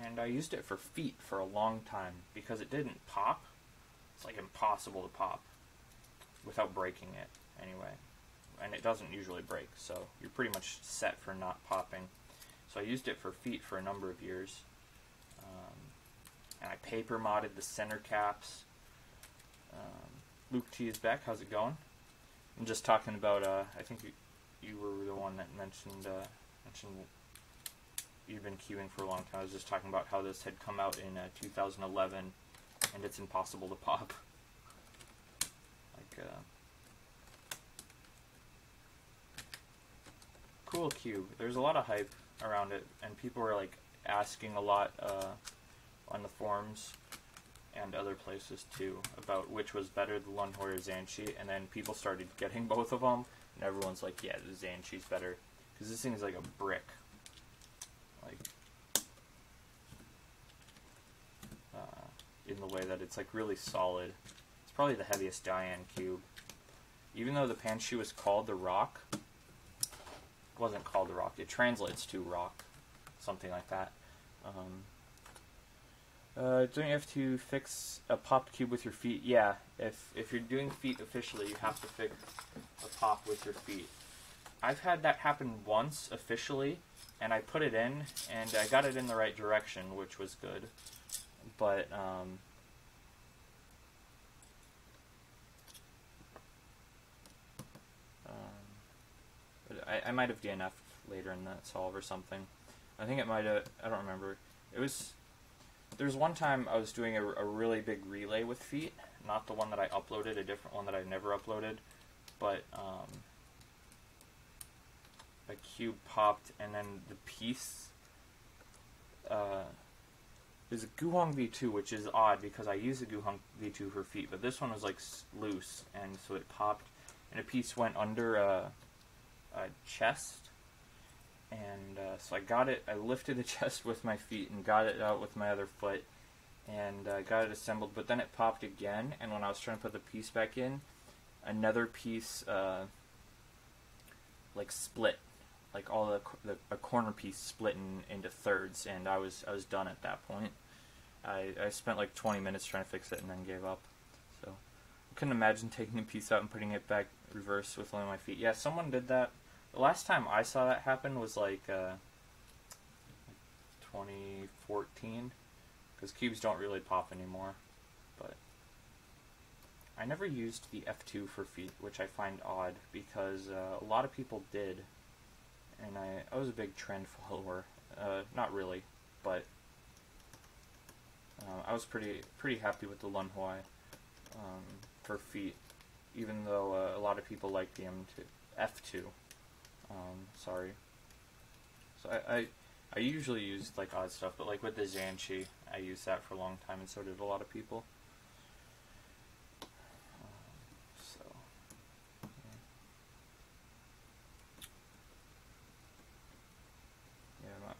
And I used it for feet for a long time because it didn't pop. It's like impossible to pop without breaking it anyway. And it doesn't usually break, so you're pretty much set for not popping. So I used it for feet for a number of years. And I paper modded the center caps. Luke T is back. How's it going? I'm just talking about, I think you were the one that mentioned you've been queuing for a long time. I was just talking about how this had come out in 2011, and it's impossible to pop. Like, cool cube. There's a lot of hype around it, and people were like asking a lot on the forums and other places too about which was better, the Lunhoy or Zanchi, and then people started getting both of them, and everyone's like, yeah, the Zanchi's better, because this thing is like a brick. Like, in the way that it's like really solid. It's probably the heaviest Diane cube. Even though the Panshu is called the Rock, wasn't called a rock. It translates to rock, something like that. Don't you have to fix a popped cube with your feet? Yeah, if you're doing feet officially, you have to fix a pop with your feet. I've had that happen once officially, and I put it in, and I got it in the right direction, which was good. But, I might have DNF'd later in that solve or something. I think it might have, I don't remember. There was one time I was doing a really big relay with feet, not the one that I uploaded, a different one that I never uploaded, but a cube popped, and then the piece, there's a Guhong V2, which is odd because I use a Guhong V2 for feet, but this one was like loose, and so it popped, and a piece went under a chest, and so I got it, I lifted the chest with my feet and got it out with my other foot, and got it assembled, but then it popped again, and when I was trying to put the piece back in, another piece like split, like all a corner piece split into thirds, and I was done at that point. I spent like 20 minutes trying to fix it and then gave up. So I couldn't imagine taking a piece out and putting it back reverse with only my feet. Yeah, someone did that. The last time I saw that happen was like 2014, because cubes don't really pop anymore. But I never used the F2 for feet, which I find odd, because a lot of people did, and I was a big trend follower. Not really, but I was pretty happy with the Lun Huai for feet, even though a lot of people like the F2. Sorry. So I usually use like odd stuff, but like with the Zhanchi, I used that for a long time, and so did a lot of people.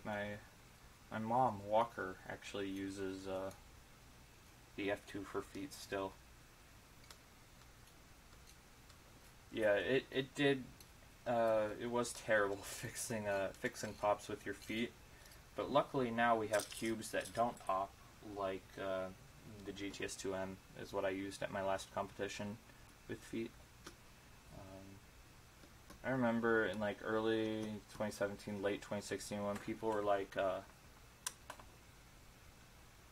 My mom, Walker, actually uses the F2 for feet still. Yeah, it did. It was terrible fixing pops with your feet, but luckily now we have cubes that don't pop, like the GTS2M is what I used at my last competition with feet. I remember in like early 2017, late 2016, when people were like,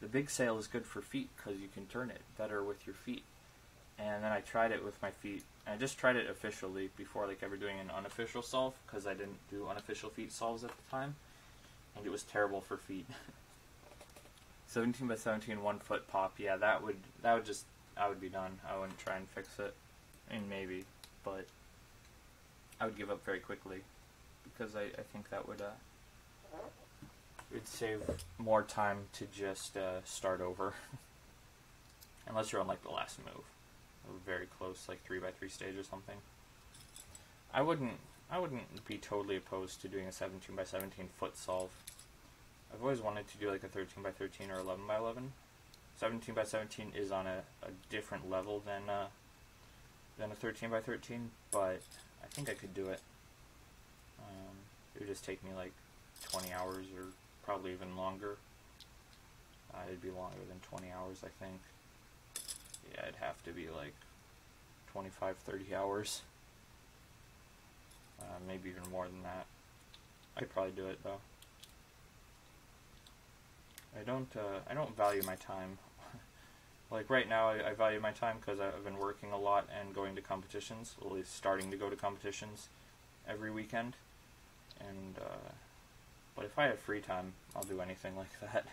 the big sail is good for feet because you can turn it better with your feet. And then I tried it with my feet. I just tried it officially before like ever doing an unofficial solve, because I didn't do unofficial feet solves at the time, and it was terrible for feet. 17 by 17 1 foot pop, yeah, that would just, I would be done. I wouldn't try and fix it. I mean, maybe, but I would give up very quickly, because I think that would it'd save more time to just start over. Unless you're on like the last move, or very close, like 3 by 3 stage or something. I wouldn't be totally opposed to doing a 17 by 17 foot solve. I've always wanted to do like a 13 by 13 or 11 by 11. 17 by 17 is on a different level than a 13 by 13, but I think I could do it. It would just take me like 20 hours, or probably even longer. It'd be longer than 20 hours, I think. Yeah, it'd have to be like 25, 30 hours. Maybe even more than that. I could probably do it though. I don't value my time. Like right now, I value my time because I've been working a lot and going to competitions, at least starting to go to competitions every weekend. And but if I have free time, I'll do anything like that.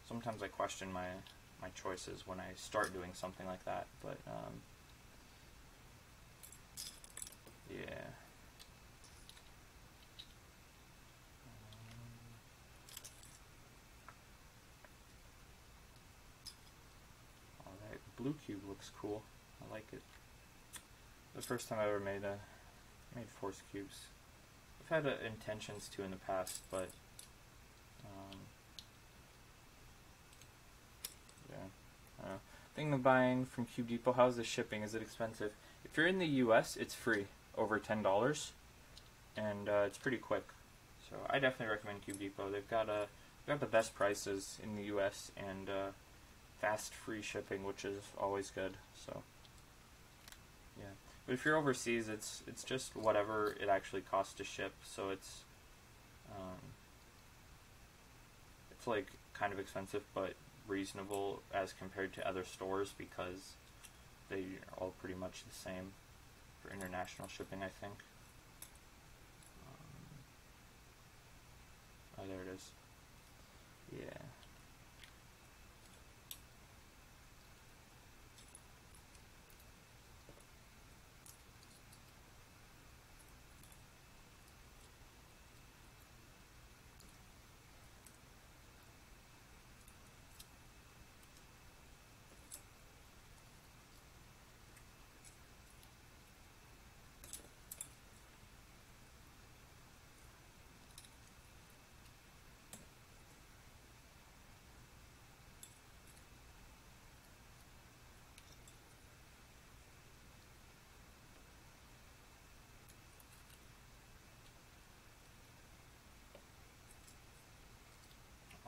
Sometimes I question my choices when I start doing something like that, but yeah. Oh, that blue cube looks cool. I like it. The first time I ever made force cubes. I've had intentions to in the past, but yeah. Thinking of buying from Cube Depot. How's the shipping? Is it expensive? If you're in the US, it's free, over $10, and it's pretty quick. So I definitely recommend Cube Depot. They've got the best prices in the US and fast free shipping, which is always good. So yeah, but if you're overseas, it's just whatever it actually costs to ship. So it's like kind of expensive, but reasonable as compared to other stores because they are all pretty much the same for international shipping, I think. Oh, there it is. Yeah.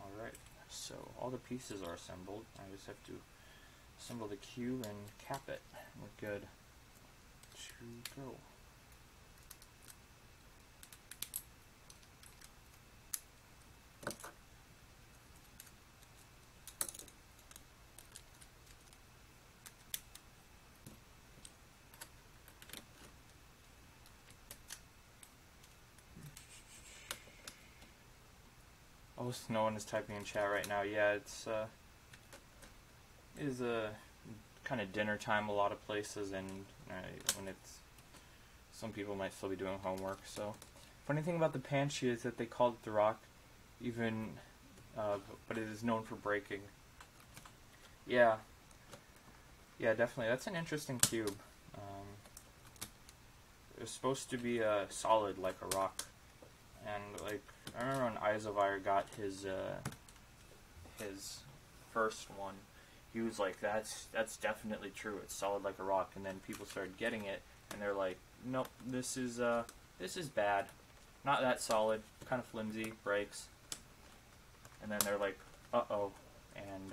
Alright, so all the pieces are assembled. I just have to assemble the cube and cap it. We're good to go. Oh, no one is typing in chat right now. Yeah, it is kind of dinner time a lot of places, and when it's some people might still be doing homework. So, funny thing about the Banshee is that they called it the Rock, even, but it is known for breaking. Yeah, definitely. That's an interesting cube. It's supposed to be solid like a rock, and like I remember when Isovire got his first one, he was like, "That's definitely true. It's solid like a rock." And then people started getting it, and they're like, "Nope, this is bad. Not that solid. Kind of flimsy. Breaks." And then they're like, "Uh-oh," and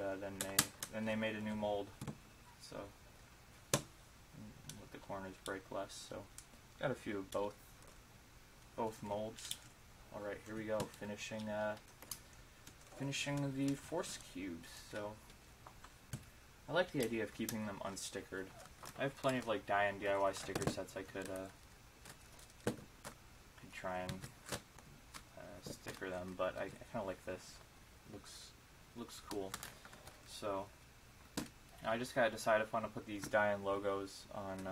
then they made a new mold. So let the corners break less. So got a few of both molds. All right, here we go. Finishing the Force cubes. So I like the idea of keeping them unstickered. I have plenty of like die and DIY sticker sets I could try and sticker them, but I kind of like this. Looks cool. So I just gotta decide if I want to put these die-in logos on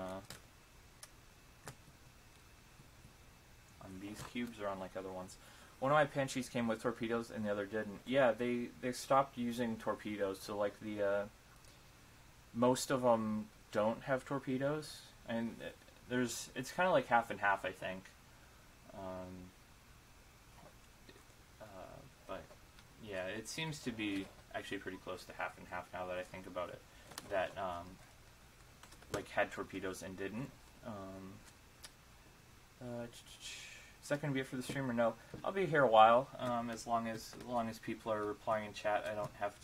these cubes or on like other ones. One of my Banshees came with torpedoes and the other didn't. Yeah, they stopped using torpedoes, so like the most of them don't have torpedoes, and it's kind of like half and half, I think. But yeah, it seems to be actually pretty close to half and half now that I think about it. That like had torpedoes and didn't. Is that going to be it for the stream or no? I'll be here a while. As long as people are replying in chat, I don't have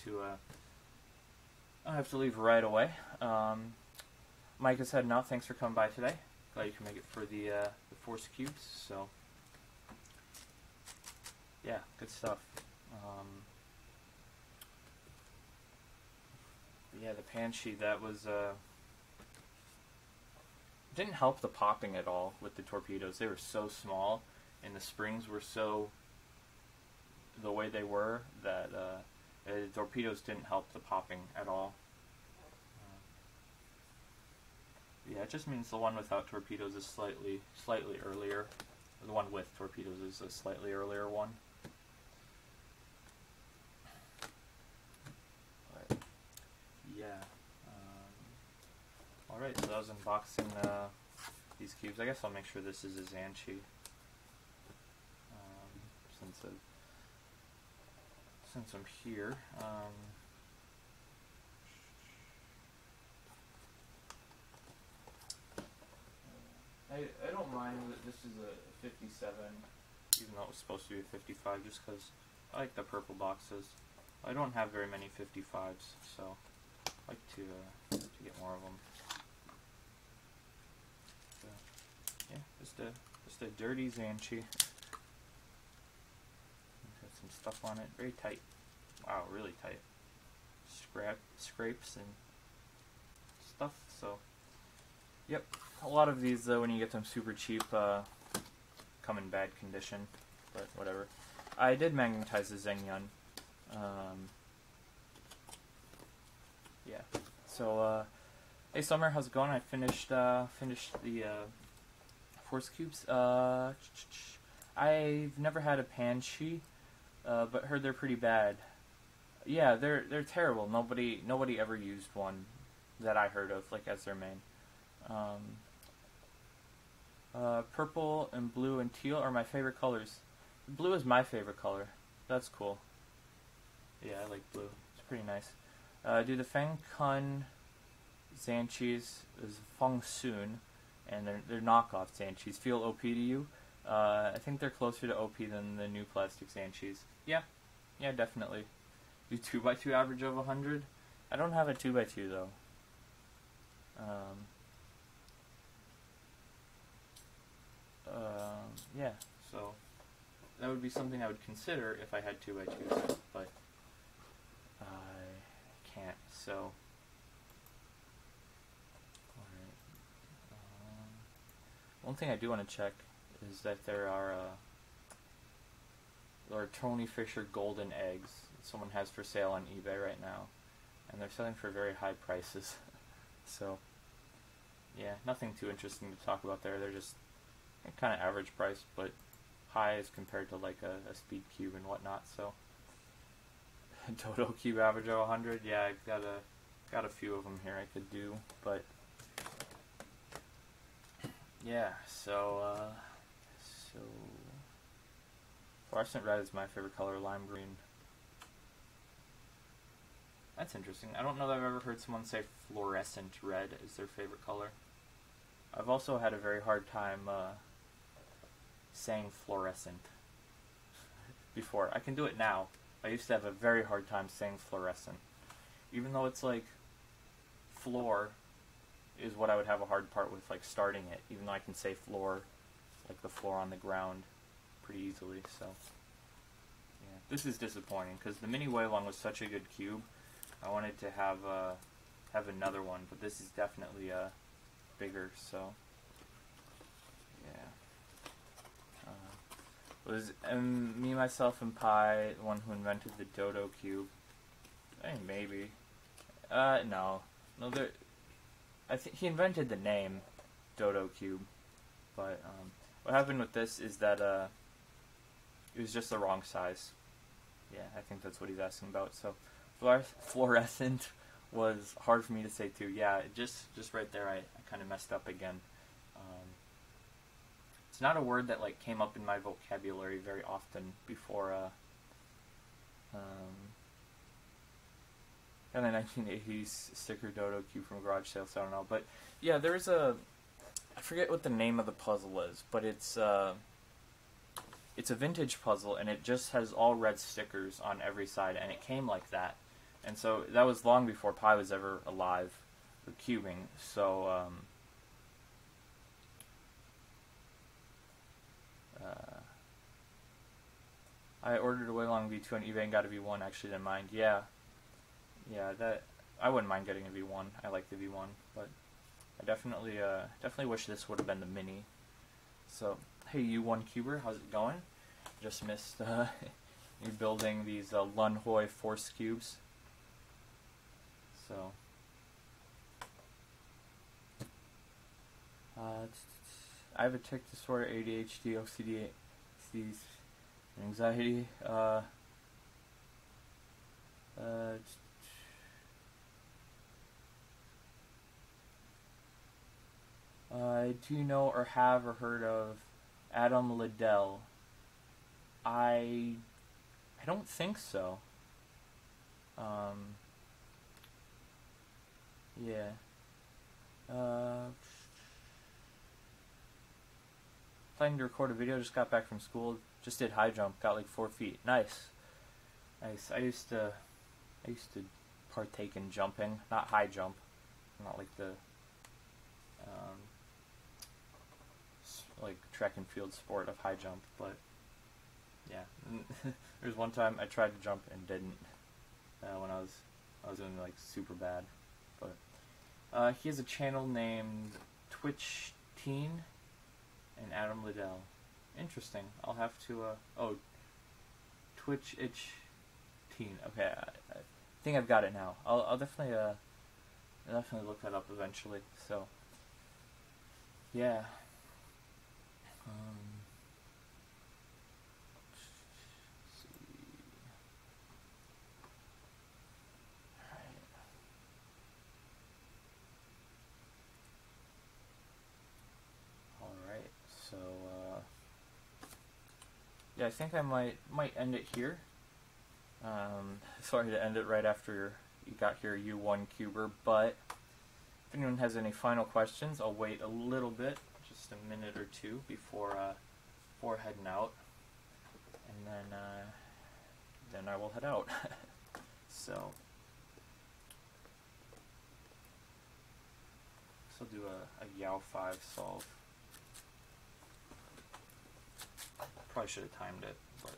to leave right away. Mike is heading out. Thanks for coming by today. Glad you can make it for the Force cubes. So yeah, good stuff. Yeah, the Banshee, that was didn't help the popping at all with the torpedoes. They were so small, and the springs were so the way they were that the torpedoes didn't help the popping at all. Yeah, it just means the one without torpedoes is slightly earlier. The one with torpedoes is a slightly earlier one. But yeah. Alright, so that was unboxing these cubes. I guess I'll make sure this is a Banshee. Since I'm here. I don't mind that this is a 57, even though it was supposed to be a 55, just because I like the purple boxes. I don't have very many 55s, so I like to get more of them. So, yeah, just a dirty Zanchi. Got some stuff on it, very tight. Wow, really tight. Scrapes and stuff. So, yep, a lot of these when you get them super cheap come in bad condition, but whatever. I did magnetize the Zengyun. Yeah. So, hey Summer, how's it going? I finished the Force Cubes. I've never had a Panshi, but heard they're pretty bad. Yeah, they're terrible. Nobody ever used one that I heard of, like, as their main. Purple and blue and teal are my favorite colors. Blue is my favorite color. That's cool. Yeah, I like blue. It's pretty nice. Do the Feng Kun Zanchis is Feng Sun, and they're knockoff Zanchis. Feel OP to you? I think they're closer to OP than the new plastic Zanchis. Yeah, definitely. Do 2x2 average of 100? I don't have a 2x2 though. Yeah, so that would be something I would consider if I had 2x2s, but I can't, so. Alright. One thing I do want to check is that there are Tony Fisher golden eggs that someone has for sale on eBay right now, and they're selling for very high prices. So, yeah, nothing too interesting to talk about there. They're just kind of average price, but high as compared to like a speed cube and whatnot. So, Dodo cube average of 100. Yeah, I've got a few of them here I could do, but yeah. So fluorescent red is my favorite color. Lime green. That's interesting. I don't know that I've ever heard someone say fluorescent red is their favorite color. I've also had a very hard time saying fluorescent before. I can do it now. I used to have a very hard time saying fluorescent. Even though it's like floor is what I would have a hard part with, like starting it. Even though I can say floor, like the floor on the ground, pretty easily. So yeah, this is disappointing because the mini Weilong was such a good cube. I wanted to have another one, but this is definitely bigger. So yeah. Was me, myself, and Pi the one who invented the Dodo cube? I think maybe. No. I think he invented the name Dodo cube, but what happened with this is that it was just the wrong size. Yeah, I think that's what he's asking about. So fluorescent was hard for me to say too. Yeah, just right there, I kind of messed up again. It's not a word that like came up in my vocabulary very often before. And the 1980s sticker Dodo cube from a garage sale, so I don't know. But yeah, there's I forget what the name of the puzzle is, but it's a vintage puzzle, and it just has all red stickers on every side, and it came like that. And so that was long before Pi was ever alive for cubing. So I ordered a Weilong V2 on eBay and got a V1. Actually, didn't mind. Yeah, that I wouldn't mind getting a V1. I like the V1, but I definitely wish this would have been the mini. So, hey, U1 Cuber, how's it going? Just missed you building these Lun Hoi Force Cubes. So, I have a tic disorder, ADHD, OCD, anxiety. Do you know or have or heard of Adam Liddell? I don't think so. Yeah. Planning to record a video. Just got back from school. Just did high jump. Got like 4 feet. Nice. Nice. I used to partake in jumping. Not high jump. Not like the like track and field sport of high jump, but yeah. There's one time I tried to jump and didn't when I was doing like super bad. But he has a channel named Twitch Teen and Adam Liddell. Interesting. I'll have to Twitch Itch Teen. Okay, I think I've got it now. I'll definitely look that up eventually. So yeah. So, yeah, I think I might end it here. Sorry to end it right after you got here, U1 Cuber, but if anyone has any final questions, I'll wait a little bit, just a minute or two before heading out, and then I will head out. So, I'll do a Yao 5 solve. Probably should have timed it, but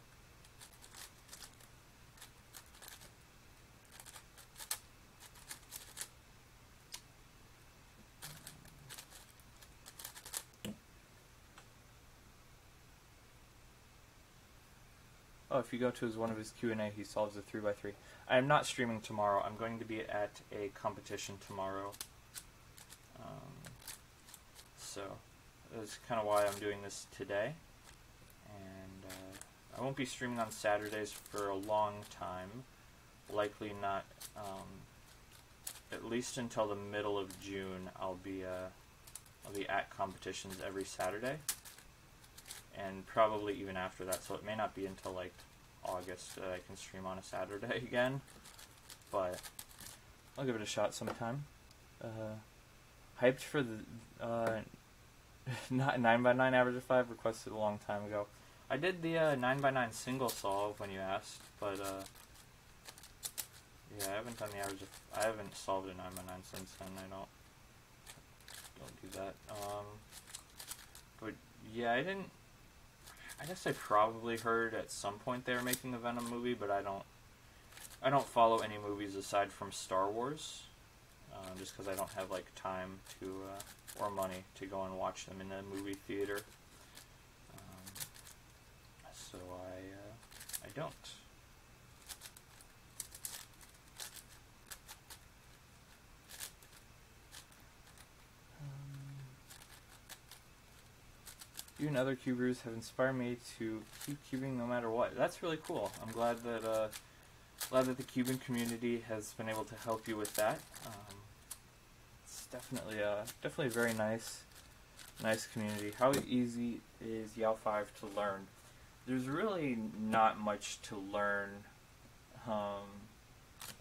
oh, if you go to one of his Q&A, he solves a 3x3. I am not streaming tomorrow. I'm going to be at a competition tomorrow. So that's kind of why I'm doing this today. And I won't be streaming on Saturdays for a long time. Likely not, at least until the middle of June. I'll be at competitions every Saturday, and probably even after that. So it may not be until like August that I can stream on a Saturday again, but I'll give it a shot sometime. Hyped for the 9x9 average of 5, requested a long time ago. I did the 9x9 single solve when you asked, but yeah, I haven't done the average of. I haven't solved a 9x9 since then. I don't do that. But yeah, I didn't. I guess I probably heard at some point they were making a Venom movie, but I don't follow any movies aside from Star Wars, just because I don't have like time to or money to go and watch them in a movie theater. So I don't. You and other cubers have inspired me to keep cubing no matter what. That's really cool. I'm glad that the cubing community has been able to help you with that. It's definitely a very nice community. How easy is Yao 5 to learn? There's really not much to learn,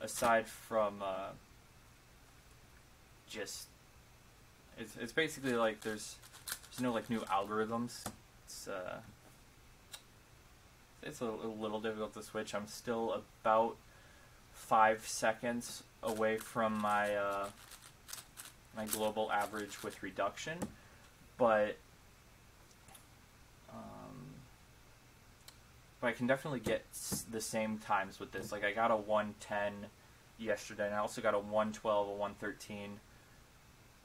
aside from just it's basically like there's no like new algorithms. It's a little difficult to switch. I'm still about 5 seconds away from my my global average with reduction, but I can definitely get the same times with this. Like I got a 110 yesterday, and I also got a 112, a 113,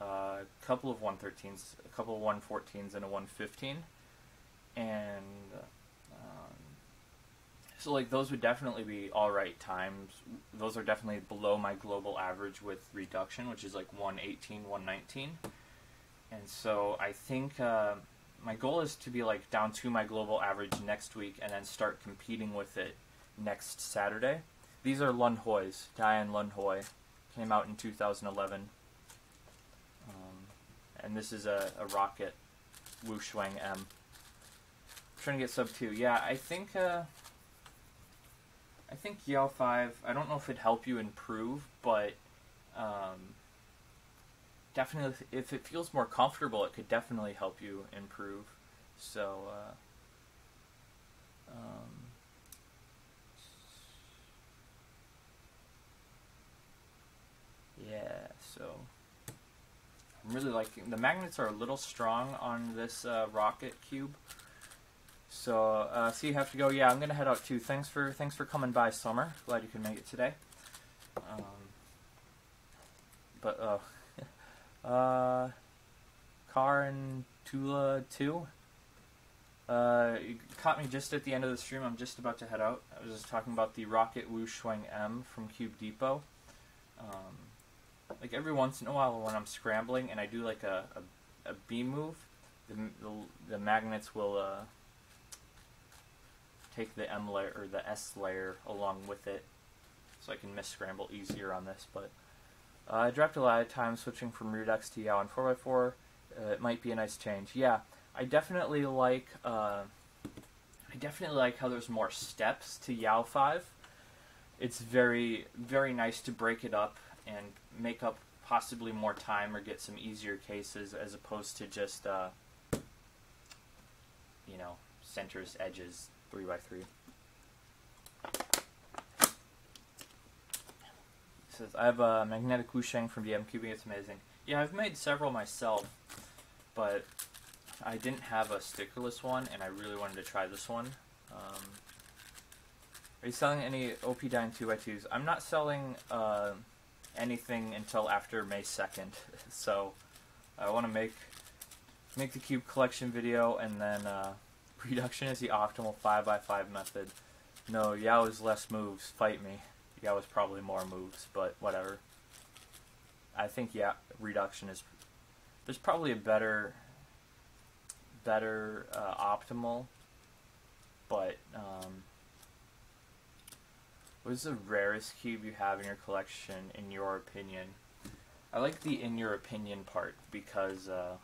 a couple of 113s, a couple of 114s, and a 115, and so like those would definitely be alright times. Those are definitely below my global average with reduction, which is like 118, 119, and so I think my goal is to be like down to my global average next week, and then start competing with it next Saturday. These are Lun Hois. Diane Lun Hoi. Came out in 2011. And this is a rocket, Wu Shuang M. I'm trying to get sub 2. Yeah, I think Yao 5, I don't know if it'd help you improve, but definitely if it feels more comfortable, it could definitely help you improve. So, yeah, so I'm really liking the magnets are a little strong on this rocket cube. So, so you have to go. Yeah, I'm gonna head out too. Thanks for coming by, Summer. Glad you could make it today. But Car and Tula 2. You caught me just at the end of the stream. I'm just about to head out. I was just talking about the Rocket Wushuang M from Cube Depot. Like every once in a while when I'm scrambling and I do like a B move, the magnets will take the M layer or the S layer along with it, so I can miss scramble easier on this. But I dropped a lot of time switching from Redux to Yao and 4x4. It might be a nice change. Yeah, I definitely like how there's more steps to Yao 5. It's very, very nice to break it up and make up possibly more time or get some easier cases as opposed to just, you know, centers, edges, 3x3. It says, I have a magnetic Wushuang from DM Cubing, it's amazing. Yeah, I've made several myself, but I didn't have a stickerless one, and I really wanted to try this one. Are you selling any OP-Dyne 2x2s? I'm not selling anything until after May 2nd, so I want to make the cube collection video, and then reduction is the optimal 5x5 method. No, Yao is less moves, fight me. Yao is probably more moves, but whatever. I think, yeah, reduction is... There's probably a better optimal, but what is the rarest cube you have in your collection, in your opinion? I like the in your opinion part, because I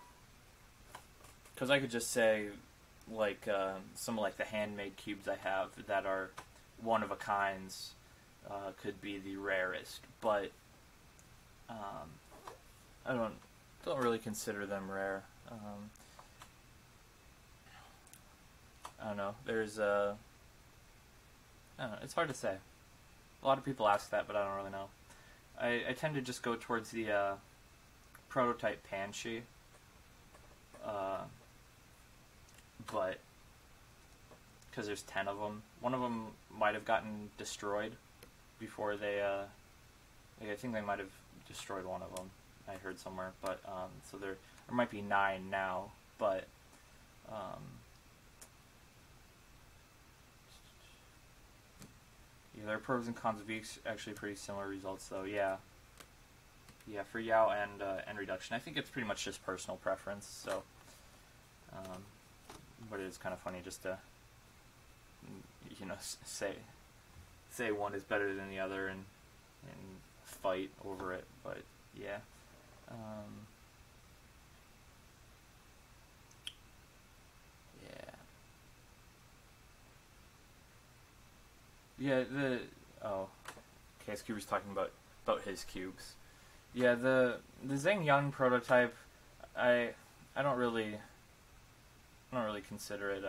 could just say, like, some of like the handmade cubes I have that are one of a kinds could be the rarest, but I don't really consider them rare. I don't know. There's I don't know. It's hard to say. A lot of people ask that, but I don't really know. I tend to just go towards the prototype Panshi, but because there's 10 of them. One of them might have gotten destroyed before they. I think they might have destroyed one of them. I heard somewhere, but so there might be 9 now, but. Yeah, there are pros and cons of each. Actually, pretty similar results, though. Yeah, for Yao and reduction, I think it's pretty much just personal preference. So, but it is kind of funny just to, you know, say one is better than the other and fight over it. But yeah. Yeah, KS Cube was talking about his cubes. Yeah, the Zheng Yun prototype, I don't really consider it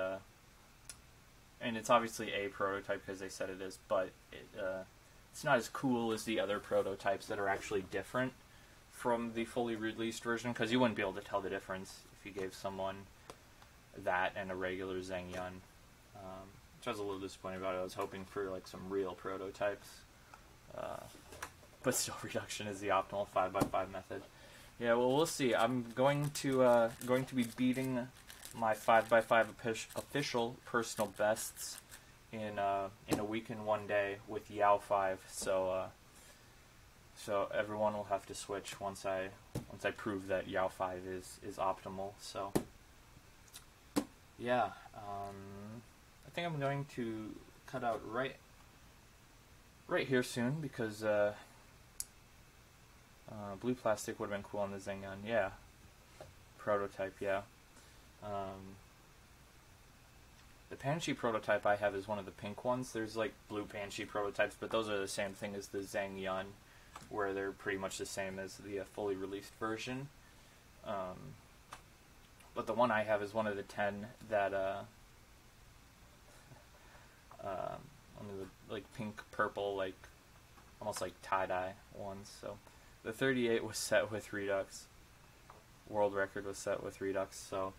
and it's obviously a prototype because they said it is, but it's not as cool as the other prototypes that are actually different from the fully released version, because you wouldn't be able to tell the difference if you gave someone that and a regular Zheng Yun. Which I was a little disappointed about. I was hoping for like some real prototypes, but still, reduction is the optimal 5x5 method. Yeah, well, we'll see. I'm going to be beating my 5x5 official personal bests in a week and 1 day with Yao 5. So everyone will have to switch once I prove that Yao 5 is optimal. So yeah. I think I'm going to cut out right here soon, because blue plastic would have been cool on the Zheng Yun. Yeah, prototype. Yeah, the Panshi prototype I have is one of the pink ones. There's like blue Panshi prototypes, but those are the same thing as the Zheng Yun, where they're pretty much the same as the fully released version. but the one I have is one of the 10 that one of the like pink purple, like almost like tie-dye ones. So the 38 was set with Redux. World record was set with Redux. So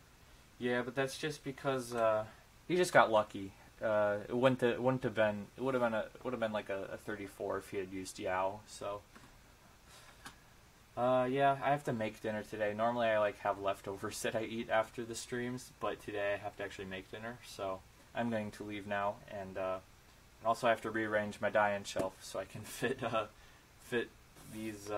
yeah, but that's just because he just got lucky. It wouldn't have been. It would have been like a 34 if he had used Yao. So yeah, I have to make dinner today. Normally I like have leftovers that I eat after the streams, but today I have to actually make dinner. So I'm going to leave now, and also I have to rearrange my die-in shelf so I can fit these